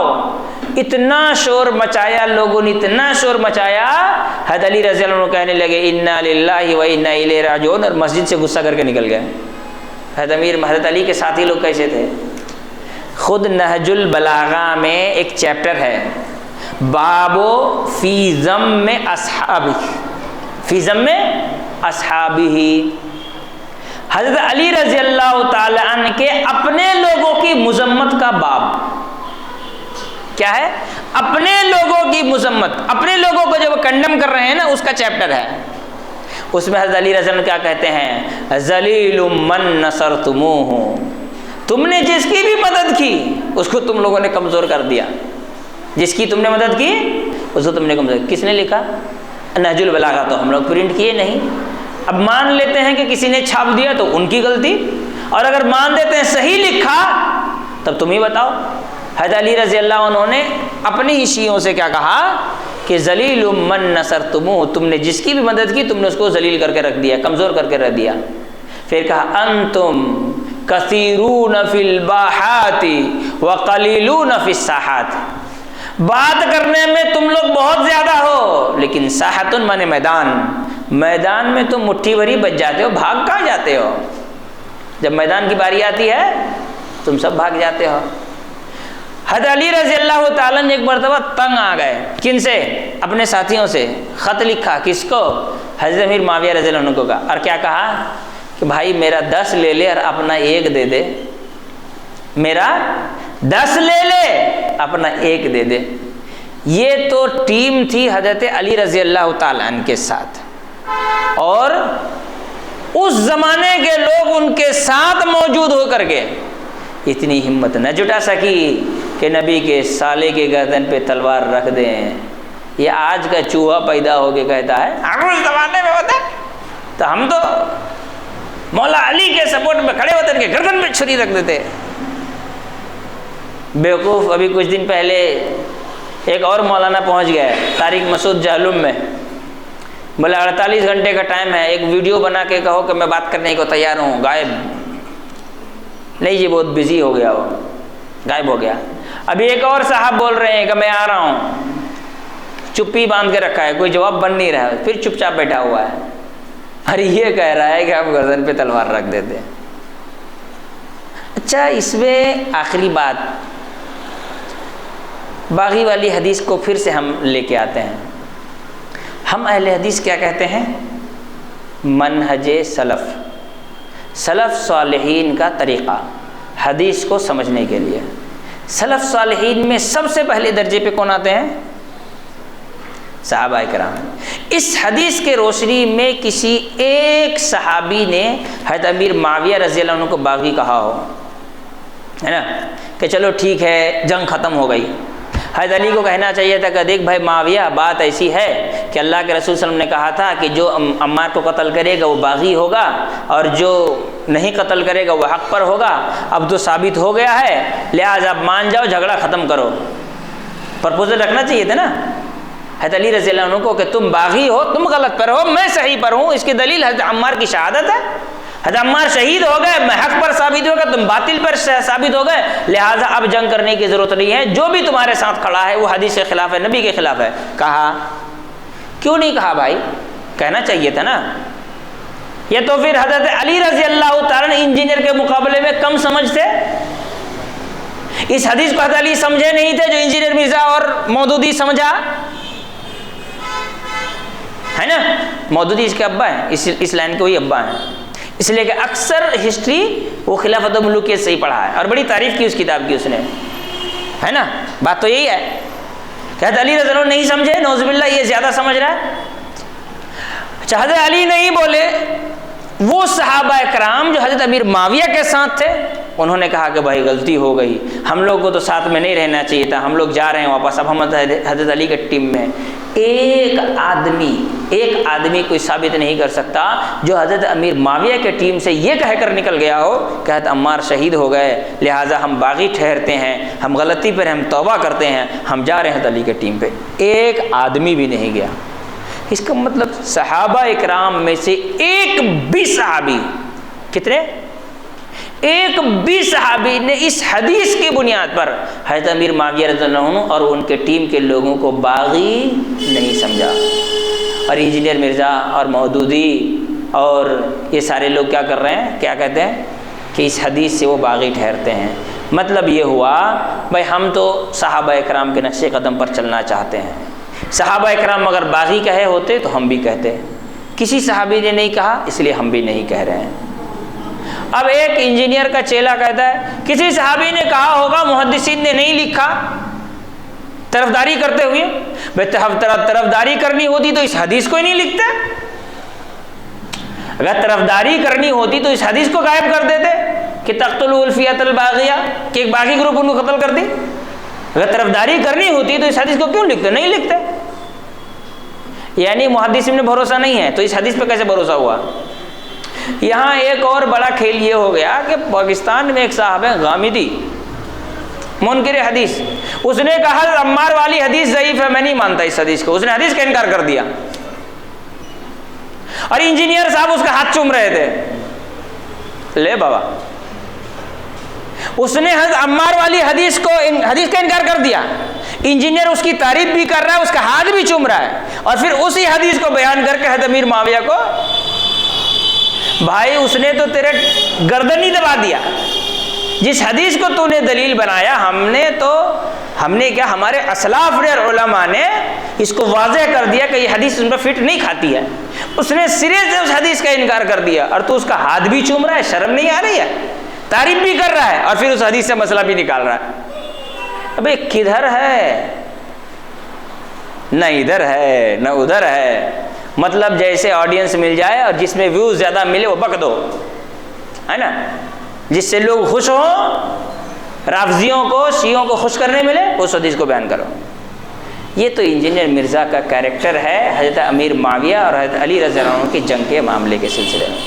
اتنا شور مچایا لوگوں نے، اتنا شور مچایا، حضرت علی رضی اللہ عنہ کہنے لگے انا للہ و انا الیہ راجعون، اور مسجد سے غصہ کر کے نکل گئے۔ حضرت علی کے ساتھی لوگ کیسے تھے؟ خود نہج البلاغہ میں ایک چیپٹر ہے، بابو فی ذم اصحابہ، فی ذم اصحابہ، حضرت علی رضی اللہ تعالی عنہ کے اپنے لوگوں کی مذمت کا باب کیا ہے؟ اپنے لوگوں کی مذمت، اپنے لوگوں کو جو وہ کنڈم کر رہے ہیں نا، اس کا چیپٹر ہے۔ اس میں حضرت علی رضی اللہ عنہ کیا کہتے ہیں؟ ذلیل من نصرتموہ، تم نے جس کی بھی مدد کی اس کو تم لوگوں نے کمزور کر دیا، جس کی تم نے مدد کی اس کو تم نے کمزور۔ کس نے لکھا؟ نہج البلاغہ تو ہم لوگ پرنٹ کیے نہیں، اب مان لیتے ہیں کہ کسی نے چھاپ دیا تو ان کی غلطی، اور اگر مان دیتے ہیں صحیح لکھا تب تم ہی بتاؤ۔ حضرت علی رضی اللہ عنہ نے اپنی ہی شیعوں سے کیا کہا کہ ذلیل من نصرتموہ، تم نے جس کی بھی مدد کی تم نے اس کو ذلیل کر کے رکھ دیا، کمزور کر کے رکھ دیا۔ پھر کہا انتم کثیرون فی الباحات وقلیلون فی الساحات، بات کرنے میں تم لوگ بہت زیادہ ہو لیکن ساحتن مانے میدان، میدان میں تم مٹھی بھری بچ جاتے ہو، بھاگ کہاں جاتے ہو؟ جب میدان کی باری آتی ہے تم سب بھاگ جاتے ہو۔ حضرت علی رضی اللہ تعالیٰ نے ایک مرتبہ تنگ آ گئے، کن سے؟ اپنے ساتھیوں سے، خط لکھا، کس کو؟ حضرت امیر معاویہ رضی اللہ عنہ کو کہا، اور کیا کہا کہ بھائی میرا 10 لے لے اور اپنا 1 دے دے، میرا 10 لے لے اپنا 1 دے دے۔ یہ تو ٹیم تھی حضرت علی رضی اللہ تعالیٰ عنہ کے ساتھ، اور اس زمانے کے لوگ ان کے ساتھ موجود ہو کر کے اتنی ہمت نہ جٹا سکی کہ نبی کے سالے کے گردن پہ تلوار رکھ دیں۔ یہ آج کا چوہا پیدا ہو کے کہتا ہے ہم اس زمانے میں ہوتے تو ہم تو مولا علی کے سپورٹ میں کھڑے ہوتے ان کے گردن پہ چھری رکھ دیتے۔ بیوقوف، ابھی کچھ دن پہلے ایک اور مولانا پہنچ گیا ہے طارق مسعود جہلم میں، بولے 48 گھنٹے کا ٹائم ہے، ایک ویڈیو بنا کے کہو کہ میں بات کرنے کو تیار ہوں، غائب۔ نہیں جی بہت بزی ہو گیا، وہ غائب ہو گیا۔ ابھی ایک اور صاحب بول رہے ہیں کہ میں آ رہا ہوں، چپی باندھ کے رکھا ہے، کوئی جواب بن نہیں رہا ہے، پھر چپ چاپ بیٹھا ہوا ہے، اور یہ کہہ رہا ہے کہ ہم گردن پہ تلوار رکھ دیتے ہیں۔ اچھا، اس میں آخری بات، باغی والی حدیث کو پھر سے ہم لے کے آتے ہیں۔ ہم اہل حدیث کیا کہتے ہیں؟ منہج سلف، سلف صالحین کا طریقہ حدیث کو سمجھنے کے لیے۔ سلف صالحین میں سب سے پہلے درجے پہ کون آتے ہیں؟ صحابہ کرام۔ اس حدیث کے روشنی میں کسی ایک صحابی نے حضرت امیر معاویہ رضی اللہ عنہ کو باغی کہا ہو، ہے نا، کہ چلو ٹھیک ہے جنگ ختم ہو گئی، حضرت علی کو کہنا چاہیے تھا کہ دیکھ بھائی معاویہ، بات ایسی ہے کہ اللہ کے رسول صلی اللہ علیہ وسلم نے کہا تھا کہ جو عمار کو قتل کرے گا وہ باغی ہوگا، اور جو نہیں قتل کرے گا وہ حق پر ہوگا، اب تو ثابت ہو گیا ہے، لہٰذا اب مان جاؤ، جھگڑا ختم کرو۔ پرپوزل رکھنا چاہیے تھا نا حضرت علی رضی اللہ عنہ کو کہ تم باغی ہو، تم غلط پر ہو، میں صحیح پر ہوں۔ اس کی دلیل حضرت عمار کی شہادت ہے، حضرت عمار شہید ہو گئے، میں حق پر ثابت ہو گیا، تم باطل پر ثابت ہو گئے، لہٰذا اب جنگ کرنے کی ضرورت نہیں ہے، جو بھی تمہارے ساتھ کھڑا ہے وہ حدیث کے خلاف ہے، نبی کے خلاف ہے۔ کہا کیوں نہیں کہا بھائی؟ کہنا چاہیے تھا نا۔ یہ تو پھر حضرت علی رضی اللہ تعالیٰ انجینئر کے مقابلے میں کم سمجھتے، اس حدیث کو حضرت علی سمجھے نہیں تھے جو انجینئر مرزا اور مودودی سمجھا، ہے نا۔ مودودی اس کے ابا ہیں، اس لائن کے وہی ابا ہیں، اس لیے کہ اکثر ہسٹری وہ خلافت الملوکیت سے ہی پڑھا ہے، اور بڑی تعریف کی اس کتاب کی اس نے، ہے نا۔ بات تو یہی ہے کہ حضرت علی رضی اللہ عنہ نہیں سمجھے، نعوذ باللہ یہ زیادہ سمجھ رہا ہے۔ اچھا، حضرت علی نہیں بولے، وہ صحابہ کرام جو حضرت امیر معاویہ کے ساتھ تھے انہوں نے کہا کہ بھائی غلطی ہو گئی، ہم لوگ کو تو ساتھ میں نہیں رہنا چاہیے تھا، ہم لوگ جا رہے ہیں واپس، اب ہم حضرت علی کے ٹیم میں۔ ایک آدمی کوئی ثابت نہیں کر سکتا جو حضرت امیر معاویہ کے ٹیم سے یہ کہہ کر نکل گیا ہو کہ حضرت عمار شہید ہو گئے، لہٰذا ہم باغی ٹھہرتے ہیں، ہم غلطی پر ہم توبہ کرتے ہیں، ہم جا رہے ہیں حضرت علی کے ٹیم پہ۔ ایک آدمی بھی نہیں گیا۔ اس کا مطلب صحابہ اکرام میں سے ایک بھی صحابی، کتنے؟ ایک بھی صحابی نے اس حدیث کی بنیاد پر حضرت امیر معاویہ رضی اللہ عنہ اور ان کے ٹیم کے لوگوں کو باغی نہیں سمجھا۔ اور انجینئر مرزا اور مودودی اور یہ سارے لوگ کیا کر رہے ہیں؟ کیا کہتے ہیں کہ اس حدیث سے وہ باغی ٹھہرتے ہیں۔ مطلب یہ ہوا بھائی ہم تو صحابہ اکرام کے نقش قدم پر چلنا چاہتے ہیں، صحابہ اکرام اگر باغی کہے ہوتے تو ہم بھی کہتے، کسی صحابی نے نہیں کہا اس لیے ہم بھی نہیں کہہ رہے ہیں۔ اب ایک انجینئر کا چیلا کہتا ہے کسی صحابی نے کہا ہوگا، محدثین نے نہیں لکھا، طرفداری کرتے ہوئے، بھائی طرفداری کرنی ہوتی تو اس حدیث کو ہی نہیں لکھتے، اگر طرفداری کرنی ہوتی تو اس حدیث کو غائب کر دیتے کہ تقتلوا الفئۃ الباغیہ، کہ ایک باغی گروپ ان کو قتل کر دی۔ اگر طرفداری کرنی ہوتی تو اس حدیث کو کیوں لکھتے؟ نہیں لکھتے۔ یعنی محدثین میں بھروسہ نہیں ہے تو اس حدیث پہ کیسے بھروسہ ہوا؟ یہاں ایک اور بڑا کھیل یہ ہو گیا کہ پاکستان میں ایک صاحب ہے غامدی، منکر حدیث، اس نے کہا عمار والی حدیث ضعیف ہے، میں نہیں مانتا اس حدیث کو، اس نے حدیث کا انکار کر دیا، اور انجینئر صاحب اس کا ہاتھ چوم رہے تھے، لے بابا اس نے عمار والی حدیث کا انکار کر دیا، انجینئر اس کی تعریف بھی کر رہا ہے، اس کا ہاتھ بھی چوم رہا ہے، اور پھر اسی حدیث کو بیان کر کے حضرت امیر معاویہ کو، بھائی اس نے تو تیرے گردن ہی دبا دیا، جس حدیث کو تو نے دلیل بنایا، ہم نے کیا، ہمارے اسلاف نے اور علماء نے اس کو واضح کر دیا کہ یہ حدیث ان پر فٹ نہیں کھاتی ہے. اس نے سرے سے اس حدیث کا انکار کر دیا، اور تو اس کا ہاتھ بھی چوم رہا ہے، شرم نہیں آ رہی ہے، تعریف بھی کر رہا ہے، اور پھر اس حدیث سے مسئلہ بھی نکال رہا ہے. ابے کدھر ہے؟ نہ ادھر ہے نہ ادھر ہے. مطلب جیسے آڈینس مل جائے اور جس میں ویوز زیادہ ملے وہ بک دو، ہے نا، جس سے لوگ خوش ہوں، رافضیوں کو شیعوں کو خوش کرنے ملے، اس حدیث کو بیان کرو. یہ تو انجینئر مرزا کا کیریکٹر ہے حضرت امیر معاویہ اور حضرت علی رضی اللہ عنہ کی جنگ کے معاملے کے سلسلے میں.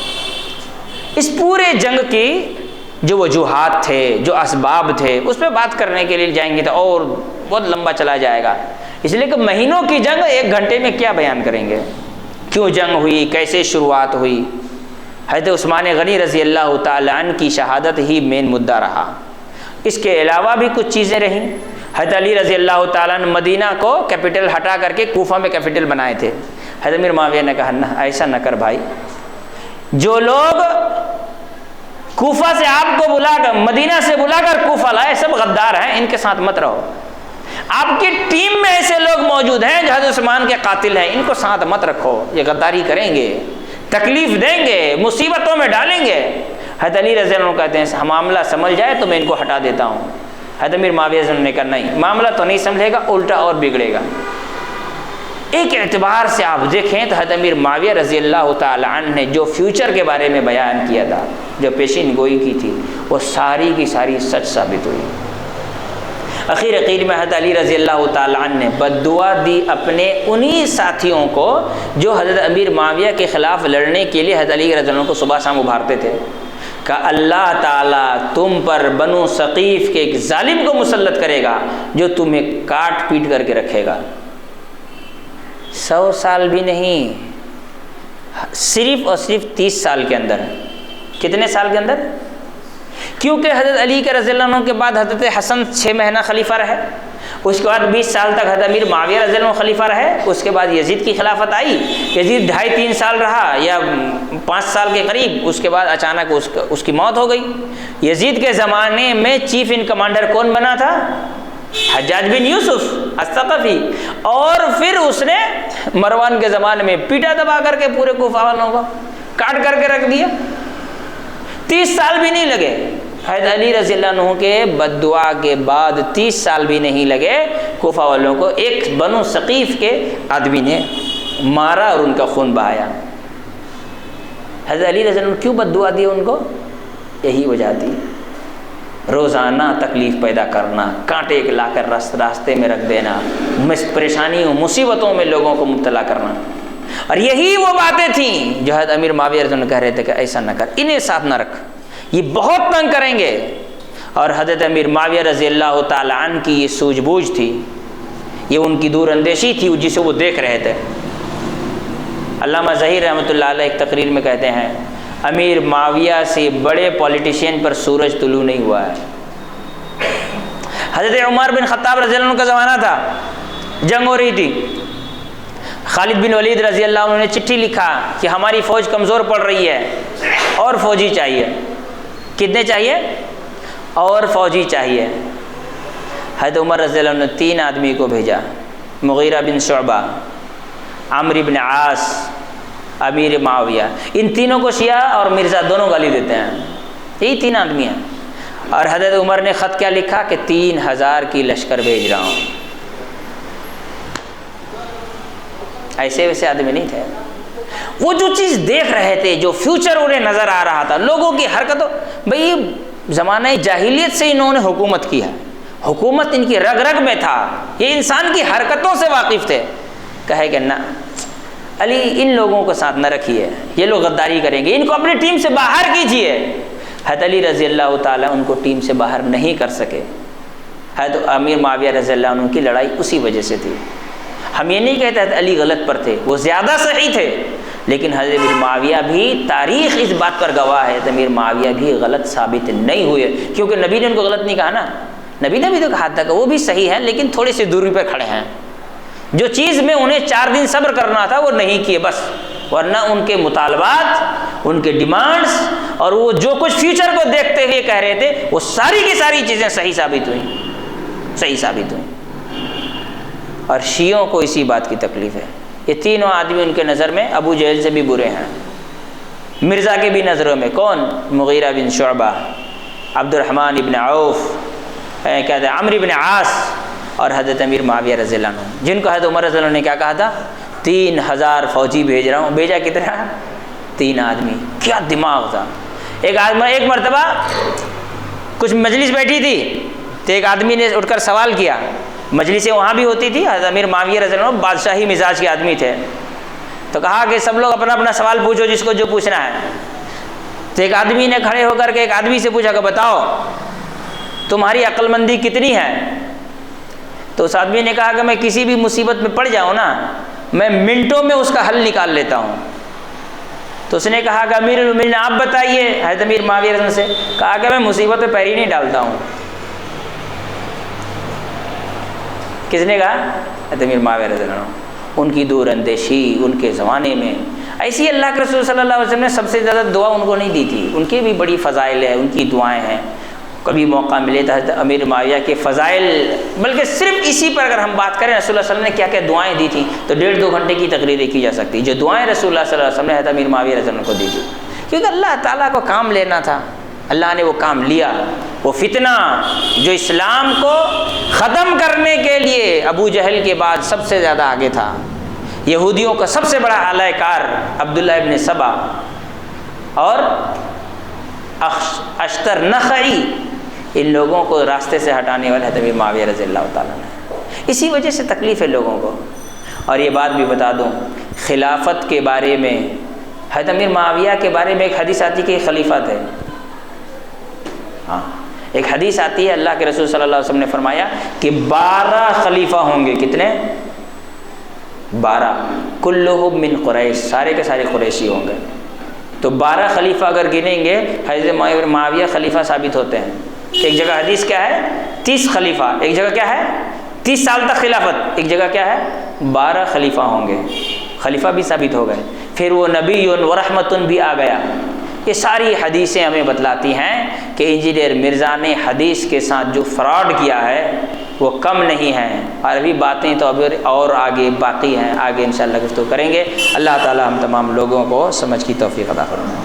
اس پورے جنگ کی جو وجوہات تھے، جو اسباب تھے، اس پہ بات کرنے کے لیے جائیں گے تو اور بہت لمبا چلا جائے گا. اس لیے کہ مہینوں کی جنگ 1 گھنٹے میں کیا بیان کریں گے؟ کیوں جنگ ہوئی، کیسے شروعات ہوئی. حضرت عثمان غنی رضی اللہ تعالی عنہ کی شہادت ہی مین مدعا رہا. اس کے علاوہ بھی کچھ چیزیں رہیں. حضرت علی رضی اللہ تعالیٰ عنہ مدینہ کو کیپٹل ہٹا کر کے کوفہ میں کیپٹل بنائے تھے. حضرت امیر معاویہ نے کہا نہ، ایسا نہ کر بھائی، جو لوگ کوفہ سے آپ کو بلا کر، مدینہ سے بلا کر کوفہ لائے، سب غدار ہیں، ان کے ساتھ مت رہو. آپ کی ٹیم میں ایسے لوگ موجود ہیں جو حضرت عثمان کے قاتل ہیں، ان کو ساتھ مت رکھو، یہ غداری کریں گے، تکلیف دیں گے، مصیبتوں میں ڈالیں گے. حضرت علی رضی اللہ عنہ کہتے ہیں معاملہ سمجھ جائے تو میں ان کو ہٹا دیتا ہوں. حضرت امیر معاویہ نے کہا نہیں، معاملہ تو نہیں سمجھے گا، الٹا اور بگڑے گا. ایک اعتبار سے آپ دیکھیں تو حضرت امیر معاویہ رضی اللہ تعالی عنہ نے جو فیوچر کے بارے میں بیان کیا تھا، جو پیشین گوئی کی تھی، وہ ساری کی ساری سچ ثابت ہوئی. اخیر میں حضرت علی رضی اللہ تعالی عنہ نے بد دعا دی اپنے انہی ساتھیوں کو جو حضرت امیر معاویہ کے خلاف لڑنے کے لیے حضرت علی رضی اللہ عنہ کو صبح شام ابھارتے تھے، کہ اللہ تعالیٰ تم پر بنو ثقیف کے ایک ظالم کو مسلط کرے گا جو تمہیں کاٹ پیٹ کر کے رکھے گا. 100 سال بھی نہیں، صرف اور صرف 30 سال کے اندر. کتنے سال کے اندر؟ کیونکہ حضرت علی کے رضی اللہ عنہ کے بعد حضرت حسن 6 مہینہ خلیفہ رہے، اس کے بعد 20 سال تک حضرت امیر معاویہ رضی اللہ عنہ خلیفہ رہے، اس کے بعد یزید کی خلافت آئی، یزید 2.5-3 سال رہا یا 5 سال کے قریب، اس کے بعد اچانک اس کی موت ہو گئی. یزید کے زمانے میں چیف ان کمانڈر کون بنا تھا؟ حجاج بن یوسف الثقفی. اور پھر اس نے مروان کے زمانے میں پیٹا دبا کر کے پورے کوفہ والوں کو کاٹ کر کے رکھ دیا. 30 سال بھی نہیں لگے. حضرت علی رضی اللہ عنہ کے بد دعا کے بعد 30 سال بھی نہیں لگے، کوفہ والوں کو ایک بنو ثقیف کے آدمی نے مارا اور ان کا خون بہایا. حضرت علی رضی اللہ عنہ کیوں بد دعا دی ان کو؟ یہی وجہ تھی، روزانہ تکلیف پیدا کرنا، کانٹے لا کر راستے میں رکھ دینا، پریشانیوں مصیبتوں میں لوگوں کو مبتلا کرنا. اور یہی وہ باتیں تھیں جو حضرت امیر معاویہ رضی اللہ عنہ کہہ رہے تھے کہ ایسا نہ کر، انہیں ساتھ نہ رکھ، یہ بہت تنگ کریں گے. اور حضرت امیر معاویہ رضی اللہ تعالی عنہ کی یہ سوجھ بوجھ تھی، یہ ان کی دور اندیشی تھی جسے وہ دیکھ رہے تھے. علامہ ظہیر رحمۃ اللہ علیہ ایک تقریر میں کہتے ہیں امیر معاویہ سے بڑے پولیٹیشین پر سورج طلوع نہیں ہوا ہے. حضرت عمر بن خطاب رضی اللہ عنہ کا زمانہ تھا، جنگ ہو رہی تھی. خالد بن ولید رضی اللہ عنہ نے چٹھی لکھا کہ ہماری فوج کمزور پڑ رہی ہے اور فوجی چاہیے. کتنے چاہیے؟ اور فوجی چاہیے. حضرت عمر رضی اللہ عنہ نے 3 آدمی کو بھیجا، مغیرہ بن شعبہ، عمرو بن عاص، امیر معاویہ. ان تینوں کو شیعہ اور مرزا دونوں گالی دیتے ہیں، یہی 3 آدمی ہیں. اور حضرت عمر نے خط کیا لکھا کہ 3000 کی لشکر بھیج رہا ہوں. ایسے ویسے آدمی نہیں تھے. وہ جو چیز دیکھ رہے تھے، جو فیوچر انہیں نظر آ رہا تھا، لوگوں کی حرکتوں، بھئی زمانہ جاہلیت سے انہوں نے حکومت کی ہے، حکومت ان کی رگ رگ میں تھا، یہ انسان کی حرکتوں سے واقف تھے. کہے کہ نہ علی، ان لوگوں کو ساتھ نہ رکھیے، یہ لوگ غداری کریں گے، ان کو اپنی ٹیم سے باہر کیجئے. حضرت علی رضی اللہ تعالیٰ ان کو ٹیم سے باہر نہیں کر سکے. حضرت امیر معاویہ رضی اللہ عنہ کی لڑائی اسی وجہ سے تھی. ہم یہ نہیں کہتے حضرت علی غلط پر تھے، وہ زیادہ صحیح تھے، لیکن حضرت امیر معاویہ بھی، تاریخ اس بات پر گواہ ہے، امیر معاویہ بھی غلط ثابت نہیں ہوئے، کیونکہ نبی نے ان کو غلط نہیں کہا نا. نبی نے بھی تو کہا تھا کہ وہ بھی صحیح ہے لیکن تھوڑی سی دوری پہ کھڑے ہیں. جو چیز میں انہیں 4 دن صبر کرنا تھا وہ نہیں کیے بس، ورنہ ان کے مطالبات، ان کے ڈیمانڈز اور وہ جو کچھ فیوچر کو دیکھتے ہوئے کہہ رہے تھے، وہ ساری کی ساری چیزیں صحیح ثابت ہوئیں. صحیح ثابت ہوئیں، اور شیعوں کو اسی بات کی تکلیف ہے۔ یہ تینوں آدمی ان کے نظر میں ابو جہل سے بھی برے ہیں، مرزا کے بھی نظروں میں۔ کون؟ مغیرہ بن شعبہ، عبد الرحمن ابن عوف، کیا تھا، عمرو بن عاص، اور حضرت امیر معاویہ رضی اللہ عنہ، جن کو حضرت عمر رضی اللہ عنہ نے کیا کہا تھا، 3000 فوجی بھیج رہا ہوں۔ بھیجا کتنا؟ 3 آدمی۔ کیا دماغ تھا! ایک مرتبہ کچھ مجلس بیٹھی تھی تو ایک آدمی نے اٹھ کر سوال کیا، مجلسیں وہاں بھی ہوتی تھی، حضرت امیر معاویہ رضی اللہ عنہ بادشاہی مزاج کے آدمی تھے، تو کہا کہ سب لوگ اپنا اپنا سوال پوچھو جس کو جو پوچھنا ہے۔ تو ایک آدمی نے کھڑے ہو کر کے ایک آدمی سے پوچھا کہ بتاؤ تمہاری عقل مندی کتنی ہے؟ تو اس آدمی نے کہا کہ میں کسی بھی مصیبت میں پڑ جاؤں نا، میں منٹوں میں اس کا حل نکال لیتا ہوں۔ تو اس نے کہا کہ امیر المومنین آپ بتائیے، حضرت امیر معاویہ رضی اللہ عنہ سے کہا کہ میں مصیبت میں پیر ہی نہیں ڈالتا ہوں۔ کس نے کہا؟ حضرت امیر معاویہ رضی اللہ عنہ۔ ان کی دور اندیشی ان کے زمانے میں ایسی، اللہ کے رسول صلی اللہ علیہ وسلم نے سب سے زیادہ دعا ان کو نہیں دی تھی، ان کے بھی بڑی فضائل ہے، ان کی دعائیں ہیں۔ کبھی موقع ملے تو حضرت امیر معاویہ کے فضائل، بلکہ صرف اسی پر اگر ہم بات کریں رسول اللہ صلی اللہ علیہ وسلم نے کیا کیا دعائیں دی تھیں تو 1.5-2 گھنٹے کی تقریریں کی جا سکتی، جو دعائیں رسول اللہ صلی اللہ علیہ وسلم نے حضرت امیر معاویہ رضی اللہ عنہ کو دی تھی، کیونکہ اللہ تعالیٰ کو کام لینا تھا، اللہ نے وہ کام لیا۔ وہ فتنہ جو اسلام کو ختم کرنے کے لیے ابو جہل کے بعد سب سے زیادہ آگے تھا، یہودیوں کا سب سے بڑا اعلی کار عبداللہ ابن سبا اور اشتر نخعی، ان لوگوں کو راستے سے ہٹانے والے حضرت امیر معاویہ رضی اللہ تعالیٰ نے، اسی وجہ سے تکلیف ہے لوگوں کو۔ اور یہ بات بھی بتا دوں، خلافت کے بارے میں حضرت امیر معاویہ کے بارے میں ایک حدیث آتی ہے کہ خلیفہ تھے۔ ہاں، ایک حدیث آتی ہے، اللہ کے رسول صلی اللہ علیہ وسلم نے فرمایا کہ 12 خلیفہ ہوں گے۔ کتنے؟ 12، کلہم من قریش، سارے کے سارے قریشی ہوں گے۔ تو 12 خلیفہ اگر گنیں گے، حضرت معاویہ خلیفہ ثابت ہوتے ہیں۔ ایک جگہ حدیث کیا ہے؟ 30 خلیفہ، ایک جگہ کیا ہے 30 سال تک خلافت، ایک جگہ کیا ہے 12 خلیفہ ہوں گے، خلیفہ بھی ثابت ہو گئے۔ پھر وہ نبی و رحمت بھی آ گیا۔ یہ ساری حدیثیں ہمیں بتلاتی ہیں کہ انجینئر مرزا نے حدیث کے ساتھ جو فراڈ کیا ہے وہ کم نہیں ہے، اور ابھی باتیں تو ابھی اور آگے باقی ہیں، آگے انشاءاللہ گفتگو کریں گے۔ اللہ تعالی ہم تمام لوگوں کو سمجھ کی توفیق عطا فرمائے۔